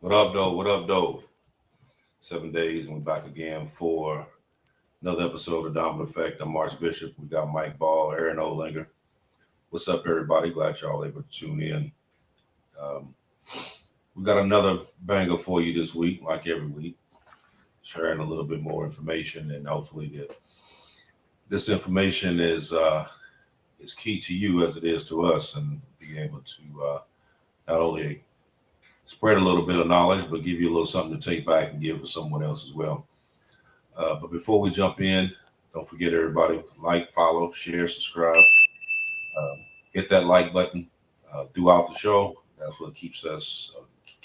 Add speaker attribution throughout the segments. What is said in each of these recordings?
Speaker 1: What up, though? What up, though? 7 days, and we're back again for another episode of Dominant Effect. I'm Mark Bishop. We got Mike Ball, Aaron Olinger. What's up, everybody? Glad y'all able to tune in. We got another banger for you this week, like every week, sharing a little bit more information, and hopefully this information is key to you as it is to us, and be able to not only spread a little bit of knowledge, but give you a little something to take back and give to someone else as well. But before we jump in, don't forget, everybody, like, follow, share, subscribe. Hit that like button throughout the show. That's what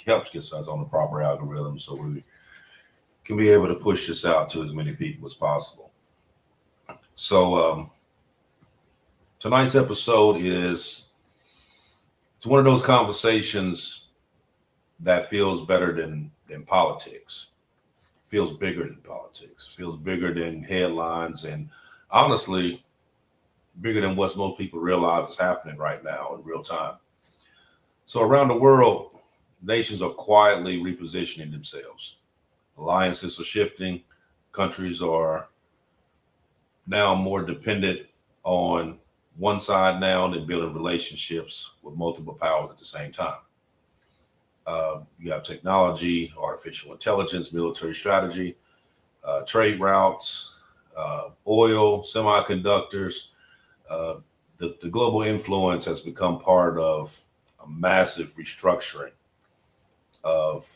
Speaker 1: helps get us on the proper algorithm, so we can be able to push this out to as many people as possible. So tonight's episode it's one of those conversations that feels better than politics, feels bigger than politics, feels bigger than headlines, and honestly, bigger than what most people realize is happening right now in real time. So around the world, nations are quietly repositioning themselves. Alliances are shifting. Countries are now more dependent on one side now than building relationships with multiple powers at the same time. You have technology, artificial intelligence, military strategy, trade routes, oil, semiconductors. The global influence has become part of a massive restructuring of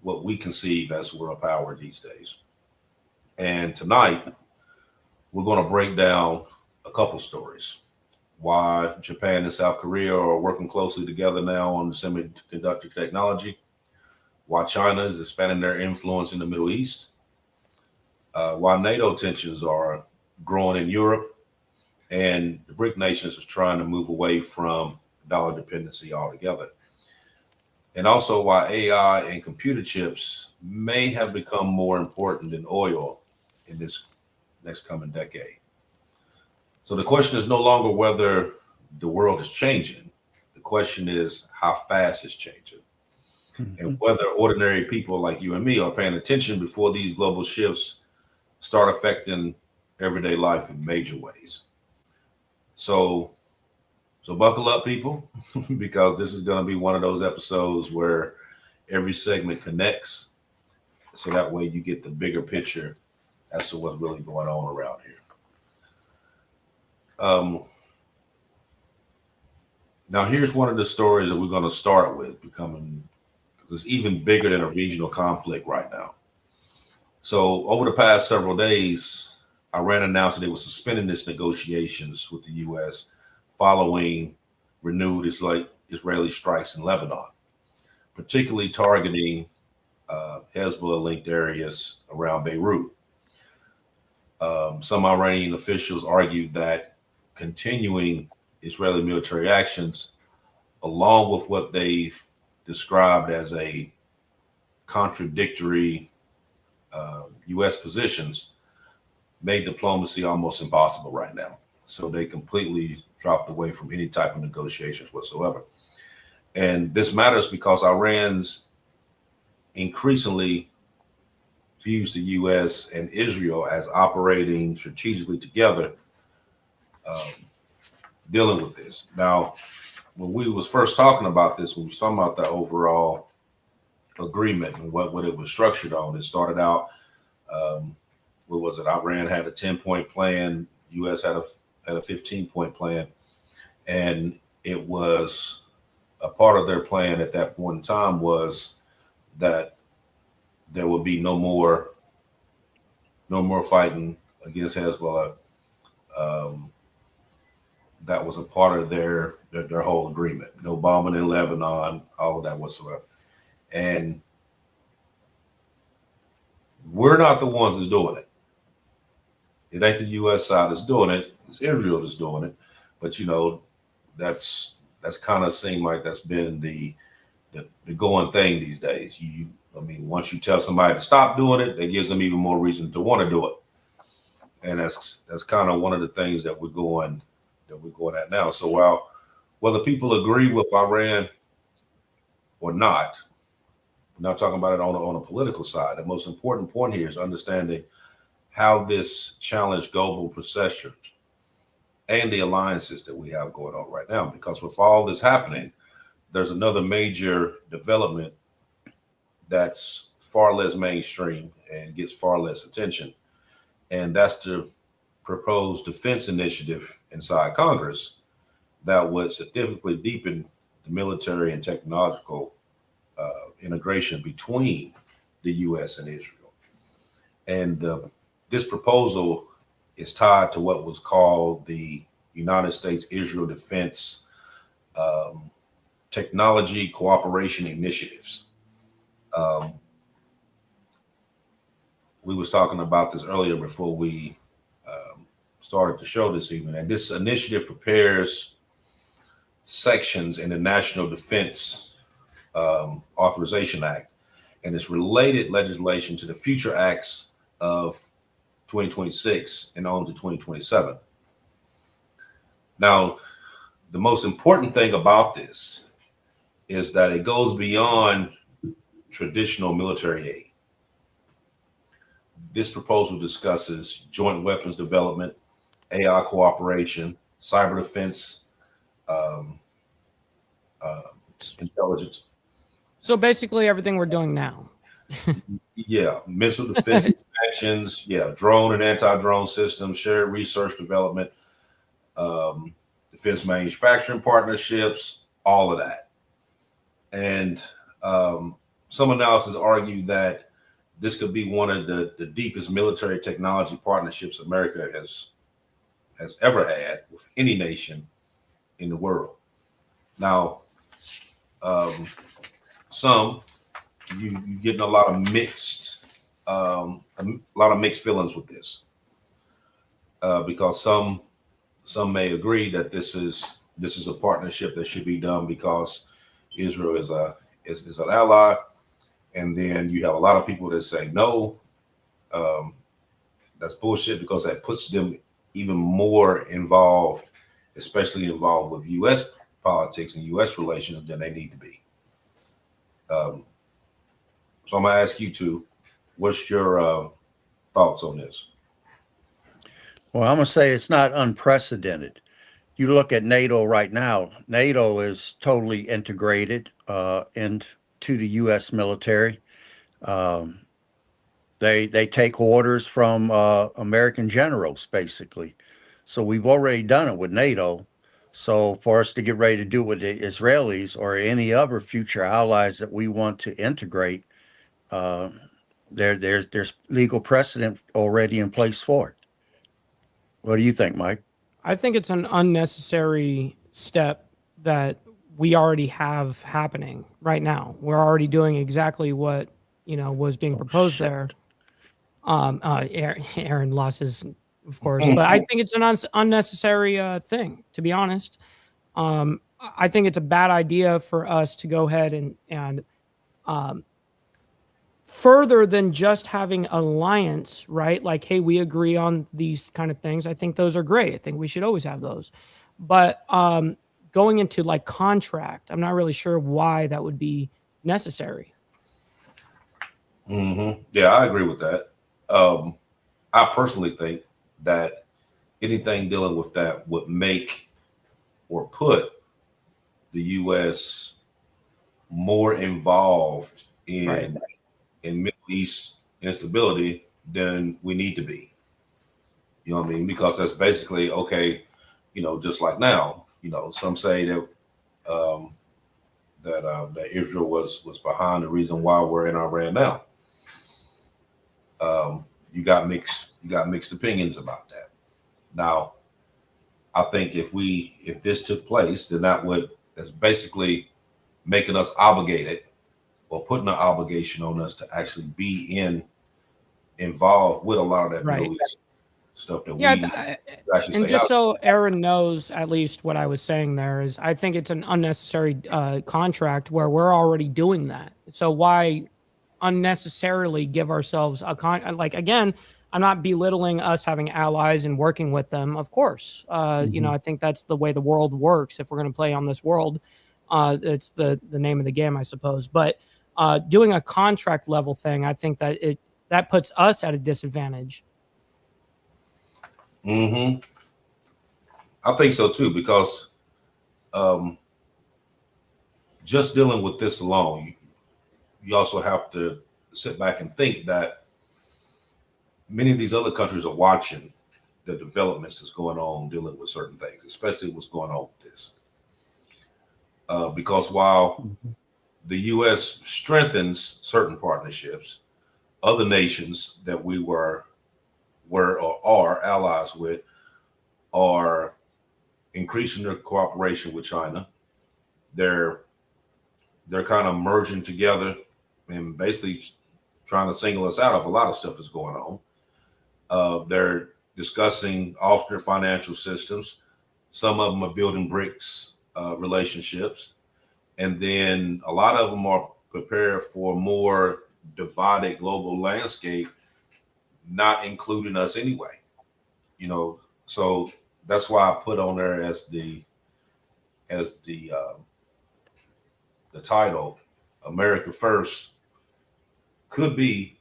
Speaker 1: what we conceive as world power these days. And tonight, we're going to break down a couple stories. Why Japan and South Korea are working closely together now on semiconductor technology, why China is expanding their influence in the Middle East, why NATO tensions are growing in Europe, and the BRICS nations are trying to move away from dollar dependency altogether. And also why AI and computer chips may have become more important than oil in this next coming decade. So the question is no longer whether the world is changing. The question is how fast it's changing, and whether ordinary people like you and me are paying attention before these global shifts start affecting everyday life in major ways. So buckle up, people, because this is going to be one of those episodes where every segment connects, so that way you get the bigger picture as to what's really going on around here. Now, here's one of the stories that we're going to start with, because it's even bigger than a regional conflict right now. So over the past several days, Iran announced that it was suspending its negotiations with the U.S. following renewed Israeli strikes in Lebanon, particularly targeting Hezbollah-linked areas around Beirut. Some Iranian officials argued that continuing Israeli military actions, along with what they've described as a contradictory U.S. positions, made diplomacy almost impossible right now. So they completely dropped away from any type of negotiations whatsoever. And this matters because Iran's increasingly views the U.S. and Israel as operating strategically together, dealing with this. Now, when we was first talking about this, when we was talking about the overall agreement and what it was structured on, it started out, what was it? Iran had a 10-point plan. U.S. had a 15-point plan. And it was a part of their plan at that point in time was that there would be no more fighting against Hezbollah. That was a part of their whole agreement. No bombing in Lebanon, all of that whatsoever. And we're not the ones that's doing it. It ain't the U.S. side that's doing it. It's Israel that's doing it. But, that's kind of seemed like that's been the going thing these days. Once you tell somebody to stop doing it, that gives them even more reason to want to do it. And that's kind of one of the things that we're going at now. So whether people agree with Iran or not, We're not talking about it on a political side. The most important point here is understanding how this challenged global perceptions and the alliances that we have going on right now. Because with all this happening, there's another major development that's far less mainstream and gets far less attention. And that's the proposed defense initiative inside Congress that would significantly deepen the military and technological integration between the U.S. and Israel. And this proposal is tied to what was called the United States-Israel Defense Technology Cooperation Initiatives. We was talking about this earlier before we started the show this evening, and this initiative prepares sections in the National Defense Authorization Act and its related legislation to the future acts of 2026 and on to 2027. Now, the most important thing about this is that it goes beyond traditional military aid. This proposal discusses joint weapons development, AI cooperation, cyber defense, intelligence.
Speaker 2: So basically everything we're doing now.
Speaker 1: Yeah, missile defense expansions, yeah, drone and anti-drone systems, shared research development, defense manufacturing partnerships, all of that. And some analysis argue that this could be one of the deepest military technology partnerships America has ever had with any nation in the world. Now, you're getting a lot of mixed feelings with this, because some may agree that this is a partnership that should be done because Israel is an ally, and then you have a lot of people that say no, that's bullshit because that puts them even more involved, especially involved with U.S. politics and U.S. relations than they need to be. So I'm gonna ask you two, what's your thoughts on this?
Speaker 3: Well, I'm gonna say it's not unprecedented. You look at NATO right now. NATO is totally integrated into the U.S. military. They take orders from American generals, basically. So we've already done it with NATO. So for us to get ready to do it with the Israelis or any other future allies that we want to integrate, there's legal precedent already in place for it. What do you think, Mike?
Speaker 2: I think it's an unnecessary step that we already have happening right now. We're already doing exactly what was being proposed there. Aaron lost his, of course, but I think it's an unnecessary thing, to be honest. I think it's a bad idea for us to go ahead and further than just having alliance, right? Like, hey, we agree on these kind of things. I think those are great. I think we should always have those. But going into like contract, I'm not really sure why that would be necessary.
Speaker 1: Mm-hmm. Yeah, I agree with that. I personally think that anything dealing with that would make or put the U.S. more involved in Middle East instability than we need to be. You know what I mean? Because that's basically okay. Just like now, some say that that Israel was behind the reason why we're in Iran now. You got mixed opinions about that. Now, I think if this took place, then that's basically making us obligated or putting an obligation on us to actually be involved with a lot of that Middle East stuff that we actually
Speaker 2: and just so Aaron knows at least what I was saying there is I think it's an unnecessary contract where we're already doing that. So why unnecessarily give ourselves again, I'm not belittling us having allies and working with them, of course. I think that's the way the world works. If we're going to play on this world, it's the name of the game, I suppose. But Doing a contract level thing, I think that puts us at a disadvantage.
Speaker 1: I think so too, because just dealing with this alone, you also have to sit back and think that many of these other countries are watching the developments that's going on dealing with certain things, especially what's going on with this. Because while the U.S. strengthens certain partnerships, other nations that we were or are allies with are increasing their cooperation with China. They're kind of merging together and basically trying to single us out of a lot of stuff that's going on. They're discussing alternate financial systems. Some of them are building BRICS relationships. And then a lot of them are prepared for a more divided global landscape, not including us anyway. So that's why I put on there as the title, America First could be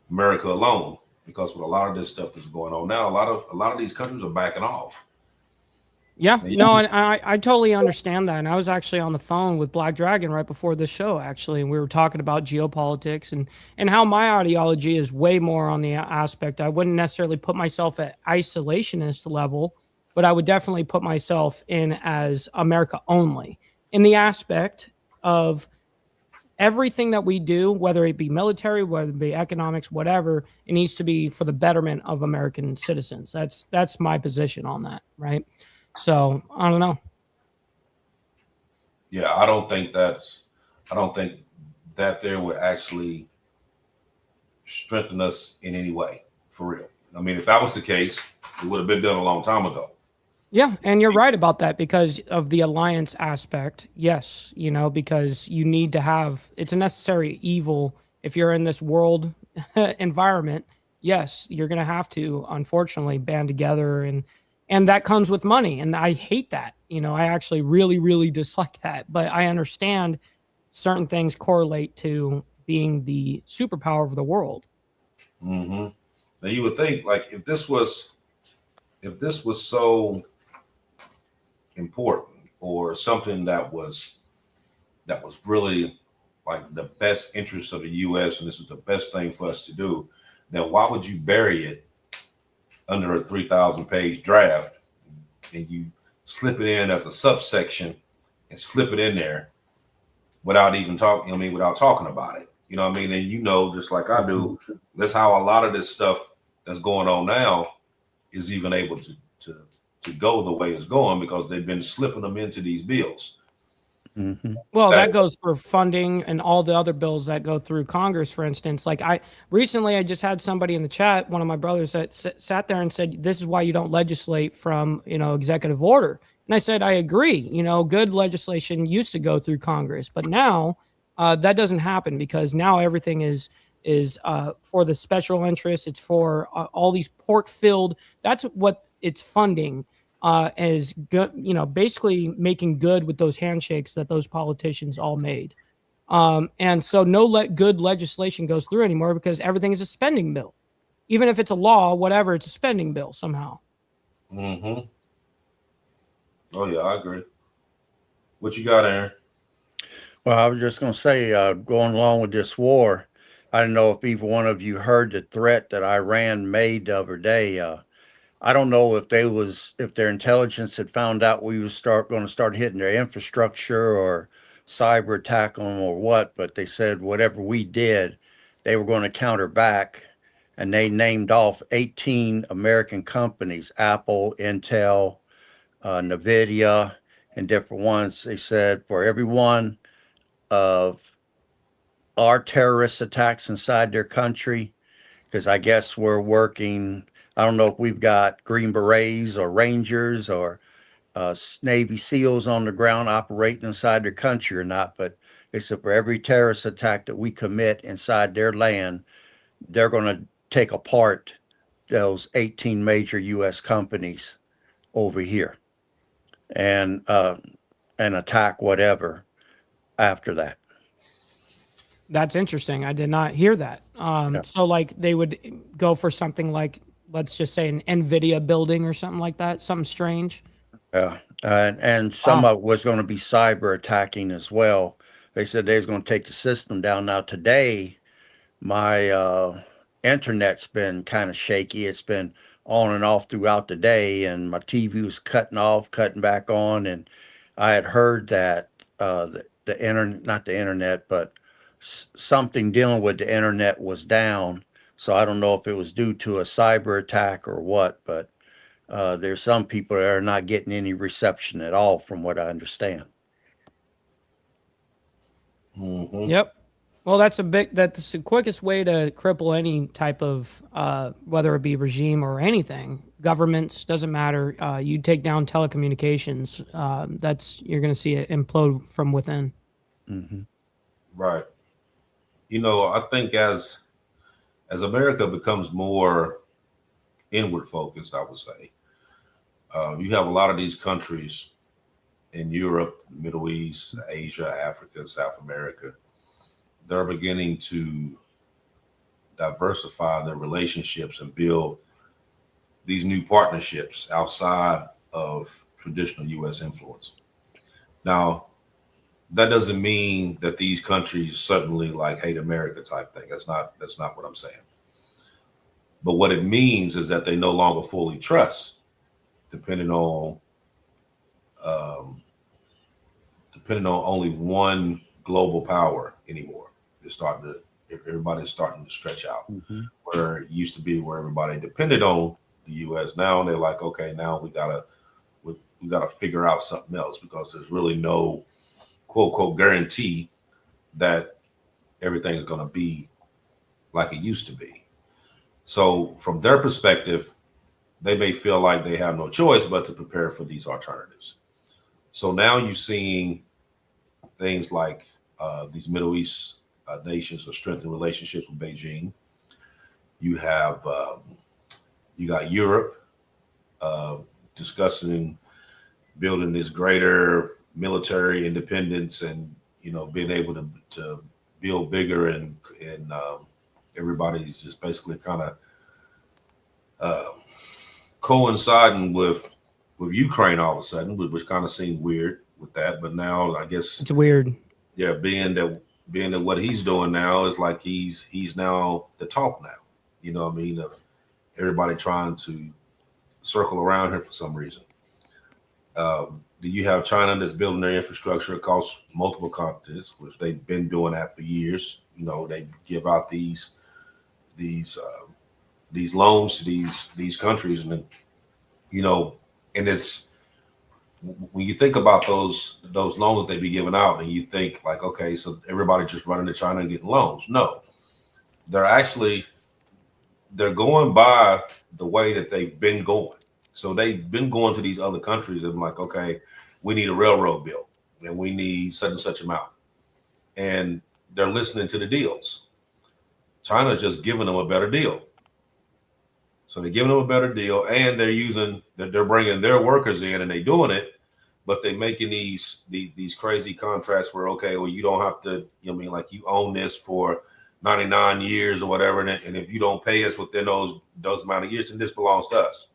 Speaker 1: America alone, because with a lot of this stuff that's going on now, a lot of these countries are backing off.
Speaker 2: Yeah, no, and I totally understand that. And I was actually on the phone with Black Dragon right before this show, actually, and we were talking about geopolitics and how my ideology is way more on the aspect. I wouldn't necessarily put myself at isolationist level, but I would definitely put myself in as America only, in the aspect of everything that we do, whether it be military, whether it be economics, whatever, it needs to be for the betterment of American citizens. That's my position on that, right? So I don't know.
Speaker 1: Yeah, I don't think that there would actually strengthen us in any way, for real. I mean, if that was the case, it would have been done a long time ago.
Speaker 2: Yeah, and you're right about that because of the alliance aspect. Yes, because you need to have, it's a necessary evil if you're in this world environment. Yes, you're going to have to, unfortunately, band together, and that comes with money. And I hate that. I actually really, really dislike that. But I understand certain things correlate to being the superpower of the world.
Speaker 1: Now you would think, like, if this was so important, or something that was really like the best interest of the U.S. and this is the best thing for us to do, then why would you bury it under a 3,000 page draft and you slip it in as a subsection and slip it in there without even talking, without talking about it? And just like I do, that's how a lot of this stuff that's going on now is even able to go the way it's going, because they've been slipping them into these bills.
Speaker 2: Well, that goes for funding and all the other bills that go through Congress, for instance. Like I just had somebody in the chat, one of my brothers, that sat there and said, this is why you don't legislate from, executive order. And I said, I agree. Good legislation used to go through Congress, but now that doesn't happen, because now everything is for the special interests. It's for all these pork-filled. That's what it's funding. Is good, basically making good with those handshakes that those politicians all made. And so no good legislation goes through anymore, because everything is a spending bill. Even if it's a law, whatever, it's a spending bill somehow.
Speaker 1: Oh, yeah, I agree. What you got, Aaron?
Speaker 3: Well, I was just going to say, going along with this war, I don't know if either one of you heard the threat that Iran made the other day. I don't know if their intelligence had found out we was going to start hitting their infrastructure or cyber attack on them or what, but they said whatever we did, they were going to counter back, and they named off 18 American companies: Apple, Intel, Nvidia, and different ones. They said for every one of our terrorist attacks inside their country, because I guess we're working. I don't know if we've got Green Berets or Rangers or Navy SEALs on the ground operating inside their country or not, but it's for every terrorist attack that we commit inside their land, they're going to take apart those 18 major U.S. companies over here and attack whatever after that.
Speaker 2: That's interesting. I did not hear that.
Speaker 3: Yeah.
Speaker 2: So like they would go for something like, let's just say an NVIDIA building or something like that, something strange.
Speaker 3: Yeah, and some
Speaker 2: Wow.
Speaker 3: of it was going to be cyber attacking as well. They said they was going to take the system down. Now today, my internet's been kind of shaky. It's been on and off throughout the day, and my TV was cutting off, cutting back on, and I had heard that the internet, not the internet, but something dealing with the internet was down. So I don't know if it was due to a cyber attack or what, but there's some people that are not getting any reception at all, from what I understand.
Speaker 1: Mm-hmm.
Speaker 2: Yep. Well, that's the quickest way to cripple any type of, whether it be regime or anything, governments, doesn't matter. You take down telecommunications, you're going to see it implode from within.
Speaker 3: Mm-hmm.
Speaker 1: Right. I think as America becomes more inward focused, I would say, you have a lot of these countries in Europe, Middle East, Asia, Africa, South America. They're beginning to diversify their relationships and build these new partnerships outside of traditional U.S. influence. Now, that doesn't mean that these countries suddenly like hate America type thing. That's not what I'm saying. But what it means is that they no longer fully trust, depending on only one global power anymore. Everybody's starting to stretch out.
Speaker 3: Mm-hmm.
Speaker 1: Where it used to be where everybody depended on the U.S. Now they're like, okay, now we gotta figure out something else, because there's really no quote unquote guarantee that everything's gonna be like it used to be. So from their perspective, they may feel like they have no choice but to prepare for these alternatives. So now you're seeing things like these Middle East nations are strengthening relationships with Beijing. You got Europe discussing building this greater military independence, and being able to build bigger, and everybody's just basically kind of coinciding with Ukraine all of a sudden, which kind of seemed weird with that. But now I guess
Speaker 2: It's weird.
Speaker 1: yeah, being that what he's doing now is like he's now the talk now. You know what I mean? Of everybody trying to circle around here for some reason. Do you have China that's building their infrastructure across multiple continents, which they've been doing that for years? They give out these loans to these countries, and and it's, when you think about those loans that they be giving out, and you think like, okay, so everybody just running to China and getting loans. No, they're going by the way that they've been going. So they've been going to these other countries and like, okay, we need a railroad built, and we need such and such amount, and they're listening to the deals. China just giving them a better deal. So they're giving them a better deal, and they're bringing their workers in, and they're doing it, but they're making these crazy contracts where, okay, well, you don't have to, like you own this for 99 years or whatever, and if you don't pay us within those amount of years, then this belongs to us.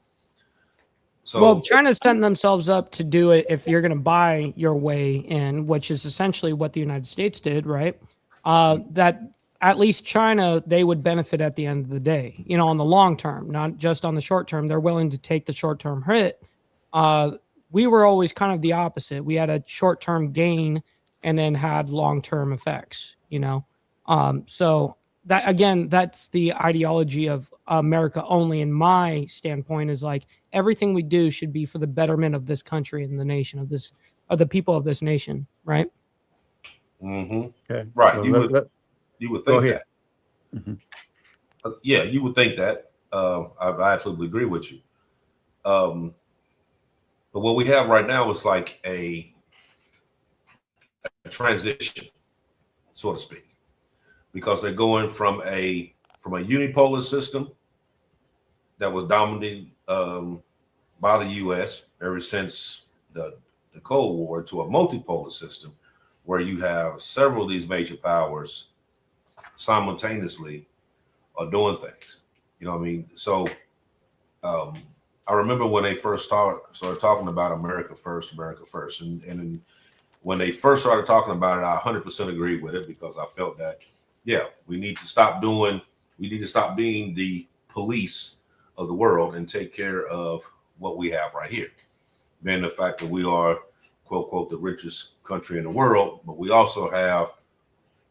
Speaker 1: So,
Speaker 2: well, China's setting themselves up to do it if you're going to buy your way in, which is essentially what the United States did, right? That at least China, they would benefit at the end of the day, on the long term, not just on the short term. They're willing to take the short term hit. We were always kind of the opposite. We had a short term gain and then had long term effects, So that, again, that's the ideology of America only, in my standpoint, is like everything we do should be for the betterment of this country and the nation of the people of this nation, right?
Speaker 1: mm-hmm.
Speaker 3: Okay.
Speaker 1: Right.
Speaker 3: So
Speaker 1: You would
Speaker 3: go
Speaker 1: think
Speaker 3: ahead.
Speaker 1: that.
Speaker 3: Mm-hmm.
Speaker 1: Yeah, you would think that. I absolutely agree with you. But what we have right now is like a transition, so to speak, because they're going from a unipolar system that was dominated by the U.S. ever since the Cold War, to a multipolar system where you have several of these major powers simultaneously are doing things. You know what I mean? So I remember when they first started talking about America first, and when they first started talking about it, I 100% agreed with it because I felt that, yeah, we need to stop being the police of the world and take care of what we have right here. Being the fact that we are, quote, quote, the richest country in the world, but we also have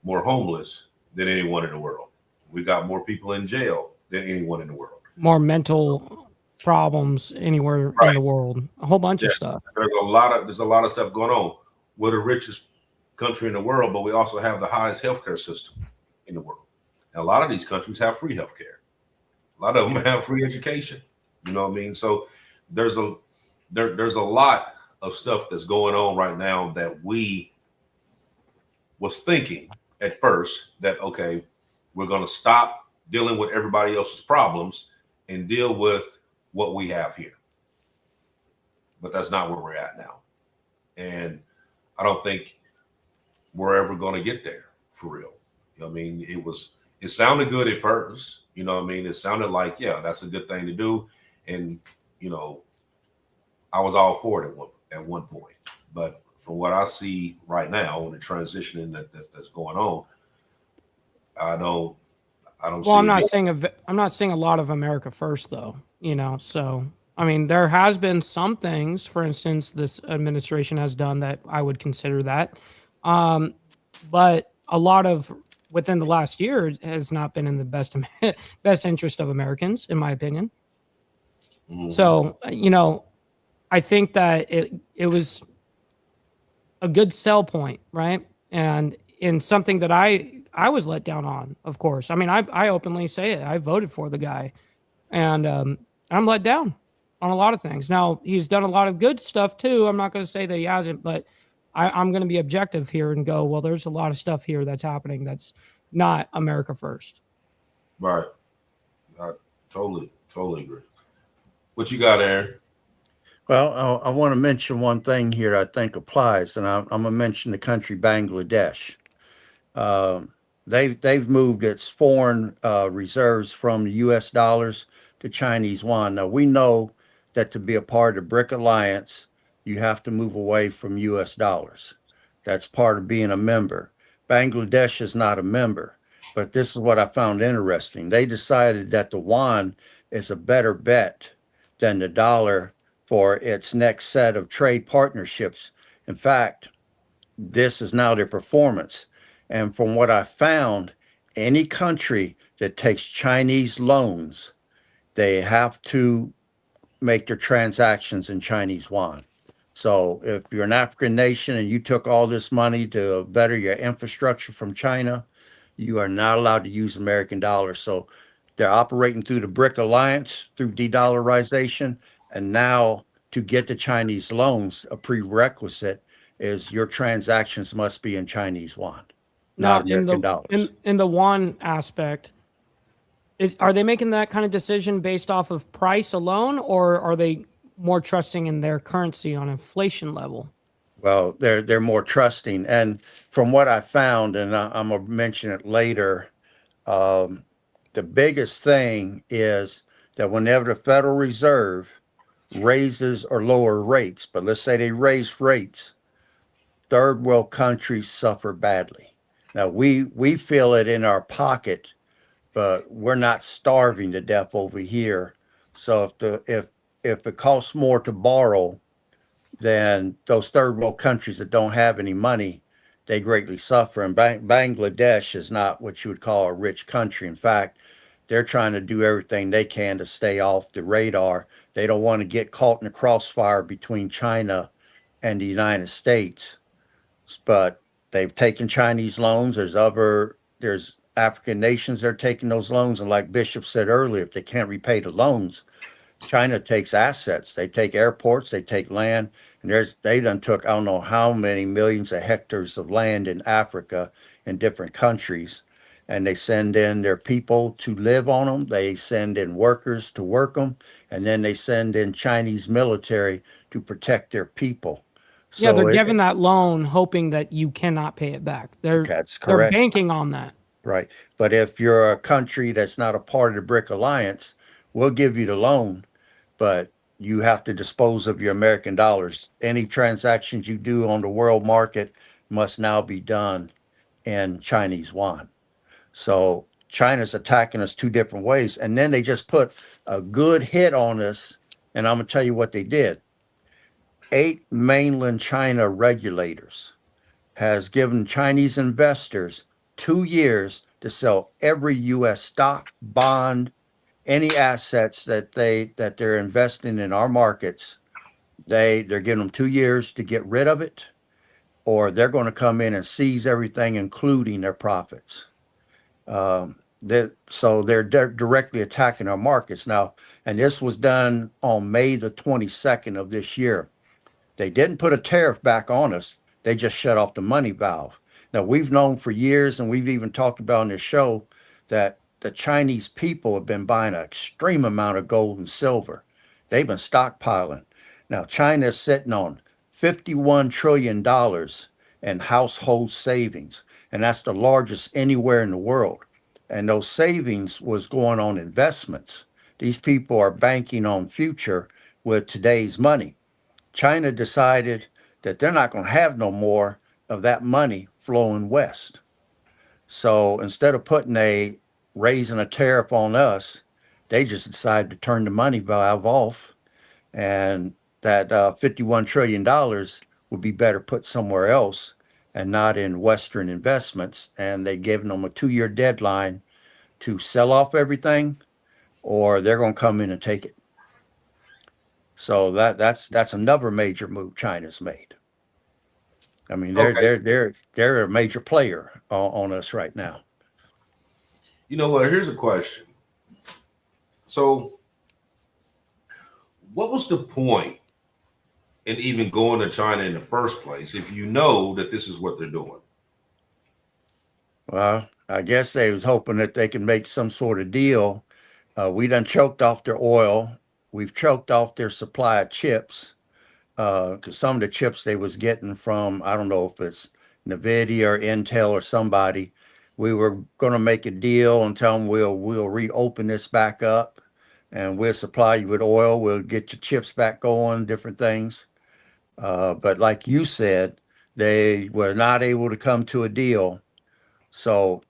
Speaker 1: more homeless than anyone in the world. We got more people in jail than anyone in the world.
Speaker 2: More mental problems anywhere in the world. A whole bunch of stuff.
Speaker 1: There's a lot of stuff going on. We're the richest country in the world, but we also have the highest healthcare system in the world. And a lot of these countries have free healthcare. A lot of them have free education. You know what I mean? So there's a lot of stuff that's going on right now that we was thinking at first that, okay, we're going to stop dealing with everybody else's problems and deal with what we have here. But that's not where we're at now. And I don't think we're ever going to get there for real. You know what I mean? It sounded good at first. You know what I mean? It sounded like, yeah, that's a good thing to do. And, you know, I was all for it at one point. But from what I see right now, and the transitioning that's going on, I don't.
Speaker 2: Well, I'm not saying a lot of America first, though. You know, so I mean, there has been some things, for instance, this administration has done that I would consider that, but a lot of within the last year has not been in the best interest of Americans, in my opinion. Mm-hmm. So, you know, I think that it was a good sell point, right? And in something that I was let down on, of course. I mean, I openly say it. I voted for the guy, and I'm let down on a lot of things. Now, he's done a lot of good stuff too. I'm not going to say that he hasn't, but I'm going to be objective here and go, well, there's a lot of stuff here that's happening that's not America first.
Speaker 1: Right. I totally agree. What you got, Aaron?
Speaker 3: Well, I want to mention one thing here I think applies, and I'm going to mention the country Bangladesh. They've moved its foreign reserves from the U.S. dollars to Chinese yuan. Now, we know that to be a part of the BRIC alliance, you have to move away from U.S. dollars. That's part of being a member. Bangladesh is not a member, but this is what I found interesting. They decided that the yuan is a better bet than the dollar for its next set of trade partnerships. In fact, this is now their performance. And from what I found, any country that takes Chinese loans, they have to make their transactions in Chinese yuan. So if you're an African nation and you took all this money to better your infrastructure from China, you are not allowed to use American dollars. So they're operating through the BRIC alliance, through de-dollarization. And now to get the Chinese loans, a prerequisite is your transactions must be in Chinese yuan, not American dollars.
Speaker 2: In the yuan aspect, are they making that kind of decision based off of price alone, or are they more trusting in their currency on inflation level?
Speaker 3: Well, they're more trusting. And from what I found, and I'm going to mention it later, the biggest thing is that whenever the Federal Reserve raises or lower rates, but let's say they raise rates, third world countries suffer badly. Now, we feel it in our pocket, but we're not starving to death over here. So if it costs more to borrow, then those third world countries that don't have any money, they greatly suffer. And Bangladesh is not what you would call a rich country. In fact, they're trying to do everything they can to stay off the radar. They don't want to get caught in the crossfire between China and the United States. But they've taken Chinese loans. There's African nations that are taking those loans. And like Bishop said earlier, if they can't repay the loans, China takes assets. They take airports, they take land, and they done took I don't know how many millions of hectares of land in Africa in different countries, and they send in their people to live on them. They send in workers to work them, and then they send in Chinese military to protect their people. So
Speaker 2: yeah, they're giving that loan hoping that you cannot pay it back.
Speaker 3: That's correct.
Speaker 2: They're banking on that.
Speaker 3: Right. But if you're a country that's not a part of the BRIC alliance, we'll give you the loan, but you have to dispose of your American dollars. Any transactions you do on the world market must now be done in Chinese yuan. So China's attacking us two different ways. And then they just put a good hit on us. And I'm going to tell you what they did. 8 mainland China regulators has given Chinese investors 2 years to sell every U.S. stock, bond, any assets that they're investing in our markets. They're giving them 2 years to get rid of it, or they're going to come in and seize everything, including their profits. So they're directly attacking our markets now, and this was done on May the 22nd of this year. They didn't put a tariff back on us. They just shut off the money valve. Now, we've known for years, and we've even talked about on this show, that the Chinese people have been buying an extreme amount of gold and silver. They've been stockpiling. Now, China is sitting on $51 trillion in household savings, and that's the largest anywhere in the world. And those savings was going on investments. These people are banking on future with today's money. China decided that they're not going to have no more of that money flowing west. So instead of raising a tariff on us, they just decided to turn the money valve off, and that $51 trillion would be better put somewhere else and not in Western investments. And they've given them a 2-year deadline to sell off everything, or they're going to come in and take it. So that's another major move China's made. I mean, they're a major player on us right now.
Speaker 1: You know what? Here's a question. So, what was the point in even going to China in the first place if you know that this is what they're doing?
Speaker 3: Well, I guess they was hoping that they can make some sort of deal. We done choked off their oil. We've choked off their supply of chips, because some of the chips they was getting from, I don't know if it's NVIDIA or Intel or somebody. We were going to make a deal and tell them we'll reopen this back up, and we'll supply you with oil. We'll get your chips back going, different things. But like you said, they were not able to come to a deal. So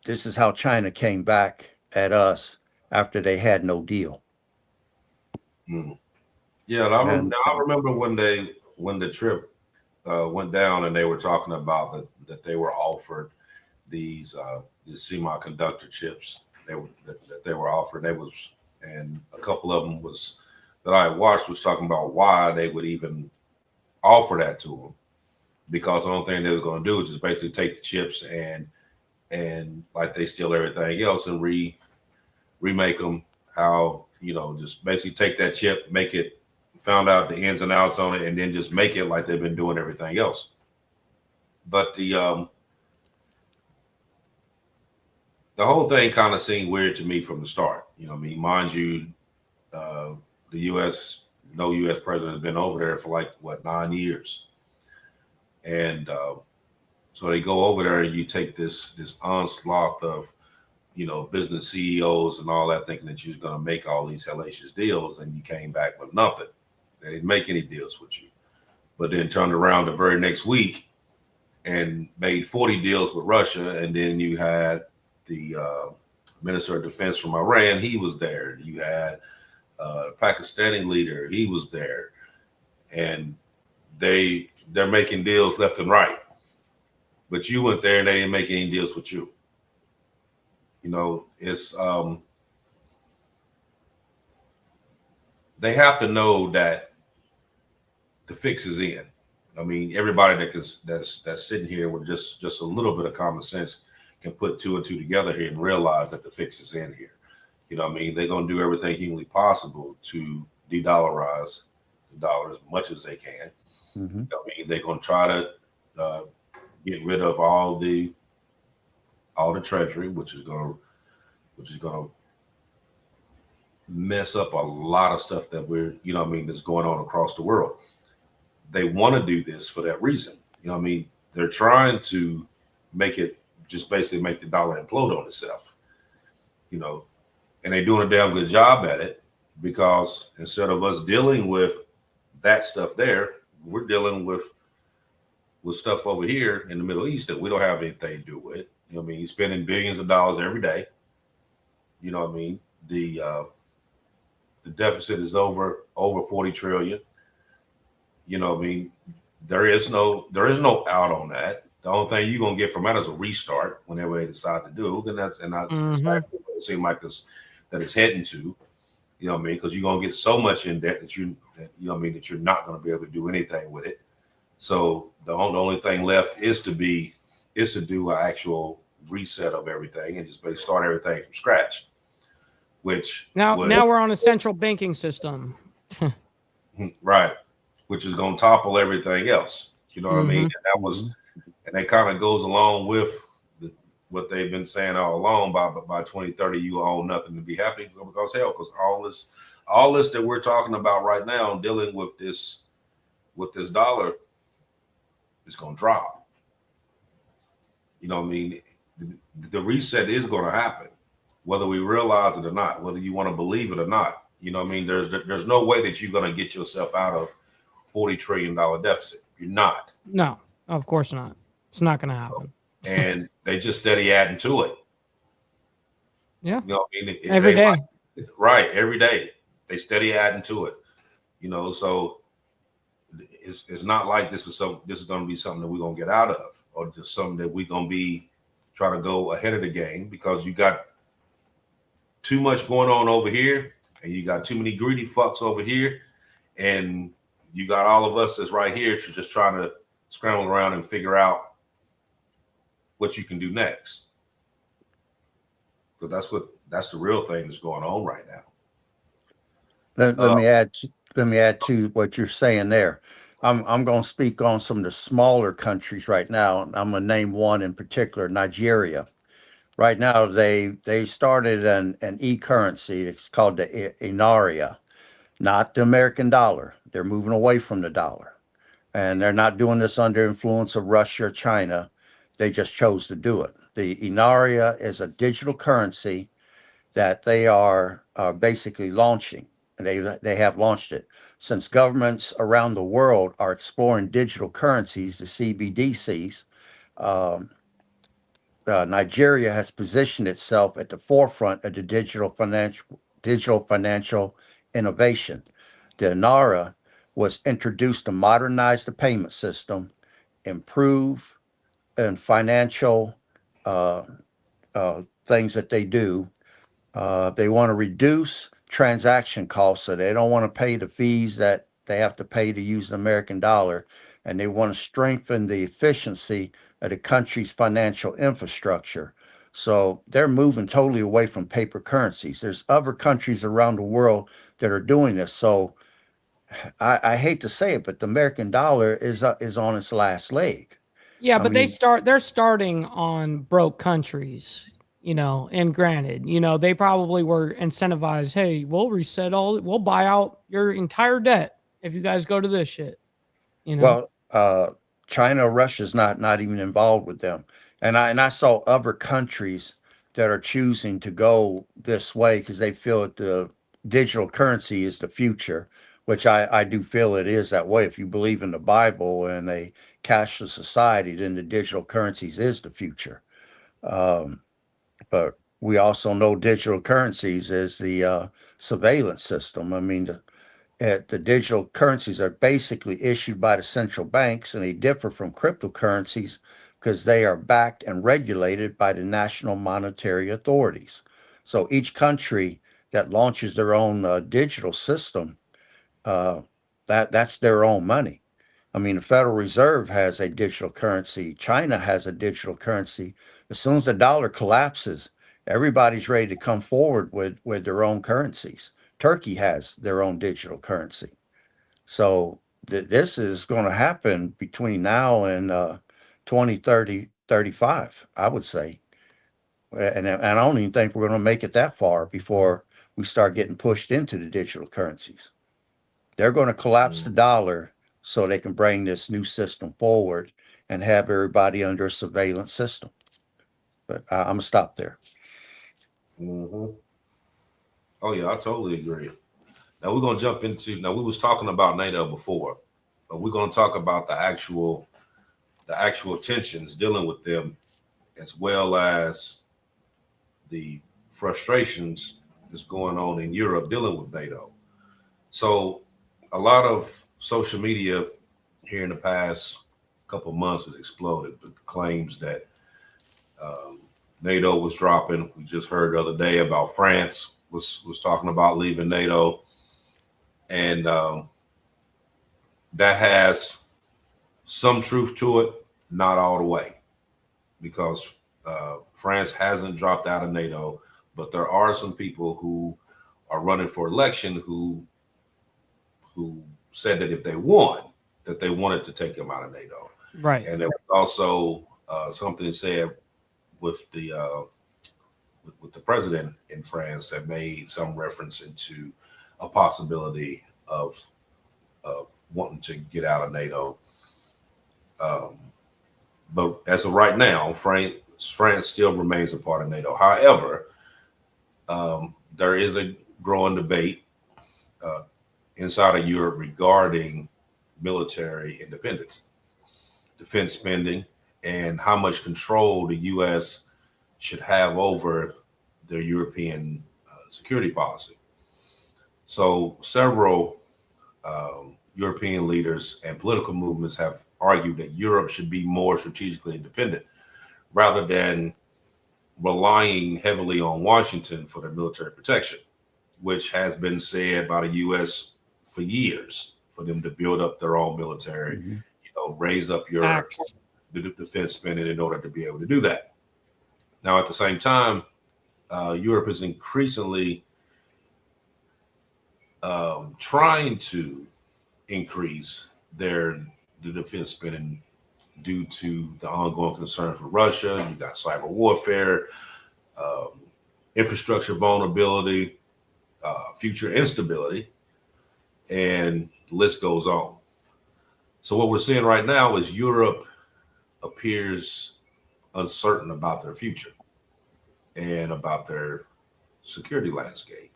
Speaker 3: this is how China came back at us after they had no deal.
Speaker 1: Yeah, and I remember when the trip went down and they were talking about that they were offered these semiconductor chips that they were offered. And a couple of them that I watched was talking about why they would even offer that to them, because the only thing they were going to do is just basically take the chips and like they steal everything else and remake them how, just basically take that chip, make it, found out the ins and outs on it, and then just make it like they've been doing everything else. But the whole thing kind of seemed weird to me from the start. Mind you, the no U.S. president has been over there for 9 years. And so they go over there and you take this onslaught of, business CEOs and all that, thinking that you're going to make all these hellacious deals, and you came back with nothing. They didn't make any deals with you, but then turned around the very next week and made 40 deals with Russia. And then you had the Minister of Defense from Iran. He was there. You had a Pakistani leader. He was there. And they're making deals left and right. But you went there and they didn't make any deals with you. It's they have to know that the fix is in. I mean, everybody that's sitting here with just a little bit of common sense can put 2 and 2 together here and realize that the fix is in here. They're going to do everything humanly possible to de-dollarize the dollar as much as they can. Mm-hmm. They're going to try to get rid of all the treasury, which is going to mess up a lot of stuff that that's going on across the world. They want to do this for that reason. They're trying to make it just basically make the dollar implode on itself, you know, and they're doing a damn good job at it because instead of us dealing with that stuff there, we're dealing with stuff over here in the Middle East that we don't have anything to do with. You know what I mean? He's spending billions of dollars every day. You know what I mean? The deficit is over 40 trillion. You know what I mean? There is no out on that. The only thing you're gonna get from that is a restart whenever they decide to do, and that's exactly what it seems like that it's heading to. You know what I mean? Because you're gonna get so much in debt that you know what I mean, that you're not gonna be able to do anything with it. So the only thing left is to do an actual reset of everything and just basically start everything from scratch. Which
Speaker 2: now we're on a central banking system,
Speaker 1: right? Which is going to topple everything else. You know what I mean? And that kind of goes along with what they've been saying all along. By 2030, you own nothing to be happy because all this that we're talking about right now, dealing with this dollar, is going to drop. You know what I mean? The reset is going to happen, whether we realize it or not, whether you want to believe it or not. You know what I mean? There's no way that you're going to get yourself out of $40 trillion deficit. You're not.
Speaker 2: No, of course not. It's not going to happen.
Speaker 1: And they just steady adding to it.
Speaker 2: Yeah.
Speaker 1: You know what I mean?
Speaker 2: Every day.
Speaker 1: Right. Every day. They steady adding to it. You know, so it's not like this is going to be something that we're going to get out of, or just something that we're going to be trying to go ahead of the game, because you got too much going on over here and you got too many greedy fucks over here, and you got all of us that's right here to just trying to scramble around and figure out what you can do next. But that's the real thing that's going on right now.
Speaker 3: Let me add to what you're saying there. I'm going to speak on some of the smaller countries right now. I'm going to name one in particular, Nigeria. Right now, they started an e-currency. It's called the Inaria, not the American dollar. They're moving away from the dollar, and they're not doing this under influence of Russia or China. They just chose to do it. The Inaria is a digital currency that they are basically launching. They have launched it. Since governments around the world are exploring digital currencies, the CBDCs, Nigeria has positioned itself at the forefront of the digital financial innovation. The Naira was introduced to modernize the payment system, improve and financial things that they do. They want to reduce transaction costs, so they don't want to pay the fees that they have to pay to use the American dollar, and they want to strengthen the efficiency of the country's financial infrastructure. So they're moving totally away from paper currencies. There's other countries around the world that are doing this. So I hate to say it, but the American dollar is on its last leg.
Speaker 2: Yeah, but they're starting on broke countries, you know, and granted, you know, they probably were incentivized, hey, we'll buy out your entire debt if you guys go to this shit. You know?
Speaker 3: Well, China, Russia's not even involved with them. And I saw other countries that are choosing to go this way because they feel that the digital currency is the future, which I do feel it is that way. If you believe in the Bible and a cashless society, then the digital currencies is the future. But we also know digital currencies is the surveillance system. I mean, the digital currencies are basically issued by the central banks, and they differ from cryptocurrencies because they are backed and regulated by the national monetary authorities. So each country that launches their own digital system, that's their own money. I mean, the Federal Reserve has a digital currency. China has a digital currency. As soon as the dollar collapses, everybody's ready to come forward with their own currencies. Turkey has their own digital currency. So this is going to happen between now and 2030, 35, I would say. And I don't even think we're going to make it that far before we start getting pushed into the digital currencies. They're going to collapse the dollar so they can bring this new system forward and have everybody under a surveillance system. But I'm gonna stop there.
Speaker 1: Mhm. Oh yeah, I totally agree. Now we're gonna jump into. Now we was talking about NATO before, but we're gonna talk about the actual tensions dealing with them, as well as the frustrations that's going on in Europe dealing with NATO. So a lot of social media here in the past couple of months has exploded with claims that um, NATO was dropping. We just heard the other day about France was talking about leaving NATO, and that has some truth to it, not all the way, because France hasn't dropped out of NATO, but there are some people who are running for election who said that if they won, that they wanted to take them out of NATO.
Speaker 2: Right.
Speaker 1: And there was also something said with with the president in France that made some reference into a possibility of wanting to get out of NATO. Um, but as of right now, France still remains a part of NATO. However, there is a growing debate uh, inside of Europe regarding military independence, defense spending, and how much control the U.S. should have over their European security policy. So several European leaders and political movements have argued that Europe should be more strategically independent rather than relying heavily on Washington for their military protection, which has been said by the U.S. for years, for them to build up their own military, raise up your
Speaker 2: Facts.
Speaker 1: defense spending in order to be able to do that. Now, at the same time, Europe is increasingly trying to increase the defense spending due to the ongoing concerns with Russia. You got cyber warfare, infrastructure vulnerability, future instability, and the list goes on. So what we're seeing right now is Europe appears uncertain about their future and about their security landscape.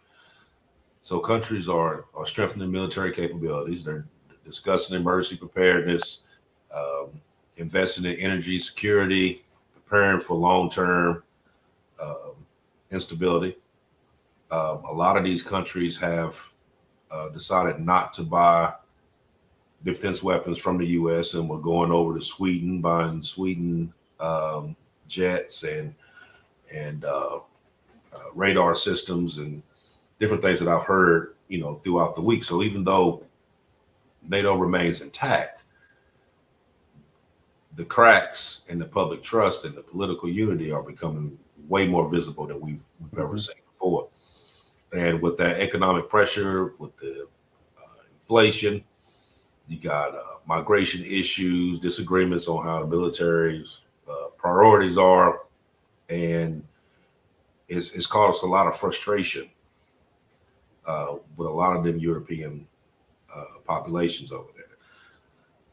Speaker 1: So countries are strengthening military capabilities. They're discussing emergency preparedness, investing in energy security, preparing for long-term instability. A lot of these countries have decided not to buy defense weapons from the U.S. and we're going over to Sweden, buying Sweden jets and radar systems and different things that I've heard, throughout the week. So even though NATO remains intact, the cracks in the public trust and the political unity are becoming way more visible than we've ever seen before. And with that economic pressure, with the inflation, you got migration issues, disagreements on how the military's priorities are, and it's caused us a lot of frustration with a lot of them European populations over there.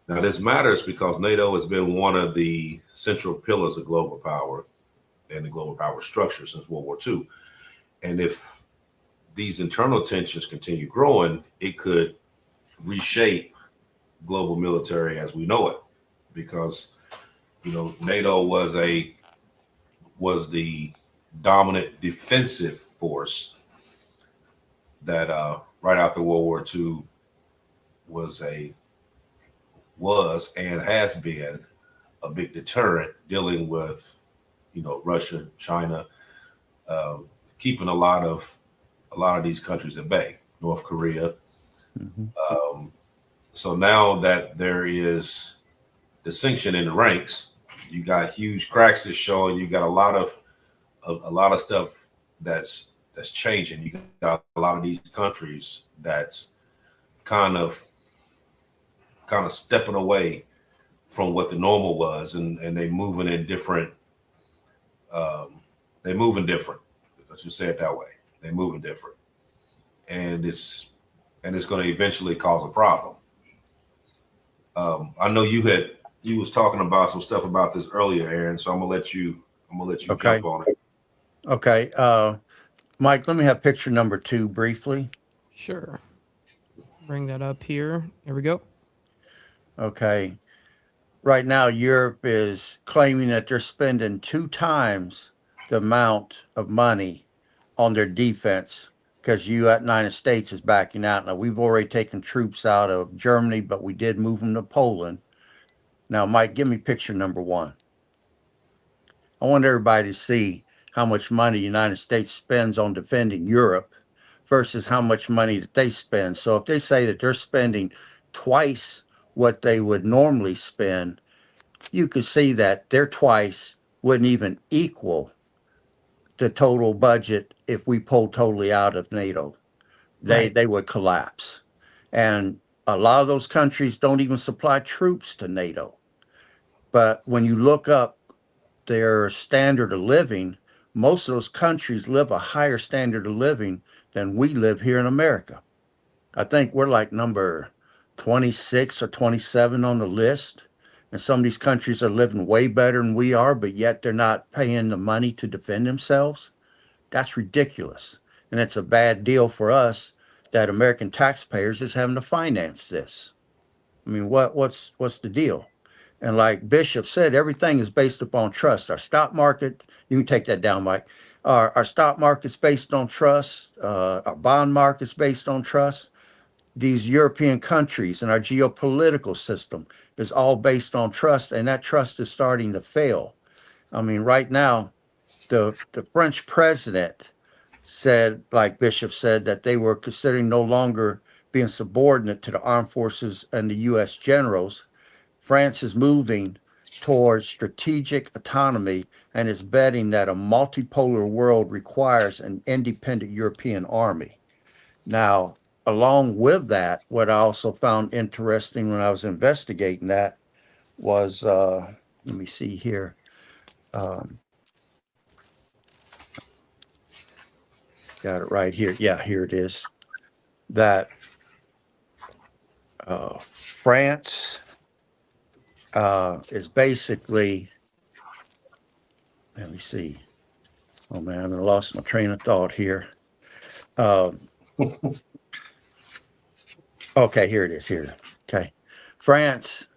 Speaker 1: Now, this matters because NATO has been one of the central pillars of global power and the global power structure since World War II. And if these internal tensions continue growing, it could reshape global military as we know it, because NATO was the dominant defensive force that right after World War II was and has been a big deterrent dealing with Russia, China, keeping a lot of these countries at bay, North Korea. So now that there is distinction in the ranks, you got huge cracks that's showing. You got a lot of stuff that's changing. You got a lot of these countries that's kind of stepping away from what the normal was, and they moving in different. They're moving different. Let's just say it that way. They're moving different, and it's going to eventually cause a problem. I know you was talking about some stuff about this earlier, Aaron. So I'm gonna let you I'm gonna let you
Speaker 3: Okay.
Speaker 1: jump on it.
Speaker 3: Okay. Mike, let me have picture number 2 briefly.
Speaker 2: Sure. Bring that up here. Here we go.
Speaker 3: Okay. Right now, Europe is claiming that they're spending 2 times the amount of money on their defense because United States is backing out. Now, we've already taken troops out of Germany, but we did move them to Poland. Now, Mike, give me picture number 1. I want everybody to see how much money the United States spends on defending Europe versus how much money that they spend. So if they say that they're spending twice what they would normally spend, you could see that their twice wouldn't even equal the total budget if we pulled totally out of NATO.
Speaker 2: Right.
Speaker 3: They would collapse. And a lot of those countries don't even supply troops to NATO. But when you look up their standard of living, most of those countries live a higher standard of living than we live here in America. I think we're like number 26 or 27 on the list. And some of these countries are living way better than we are, but yet they're not paying the money to defend themselves. That's ridiculous. And it's a bad deal for us that American taxpayers is having to finance this. I mean, what's the deal? And like Bishop said, everything is based upon trust. Our stock market, you can take that down, Mike. Our stock market's based on trust. Our bond market's based on trust. These European countries and our geopolitical system is all based on trust, and that trust is starting to fail. I mean, right now, the French president said, like Bishop said, that they were considering no longer being subordinate to the armed forces and the U.S. generals. France is moving towards strategic autonomy and is betting that a multipolar world requires an independent European army. Now, along with that, what I also found interesting when I was investigating that was, let me see here. Got it right here. Yeah, here it is. That France is basically, let me see. Oh man, I lost my train of thought here. Okay, here it is. Here. Okay. France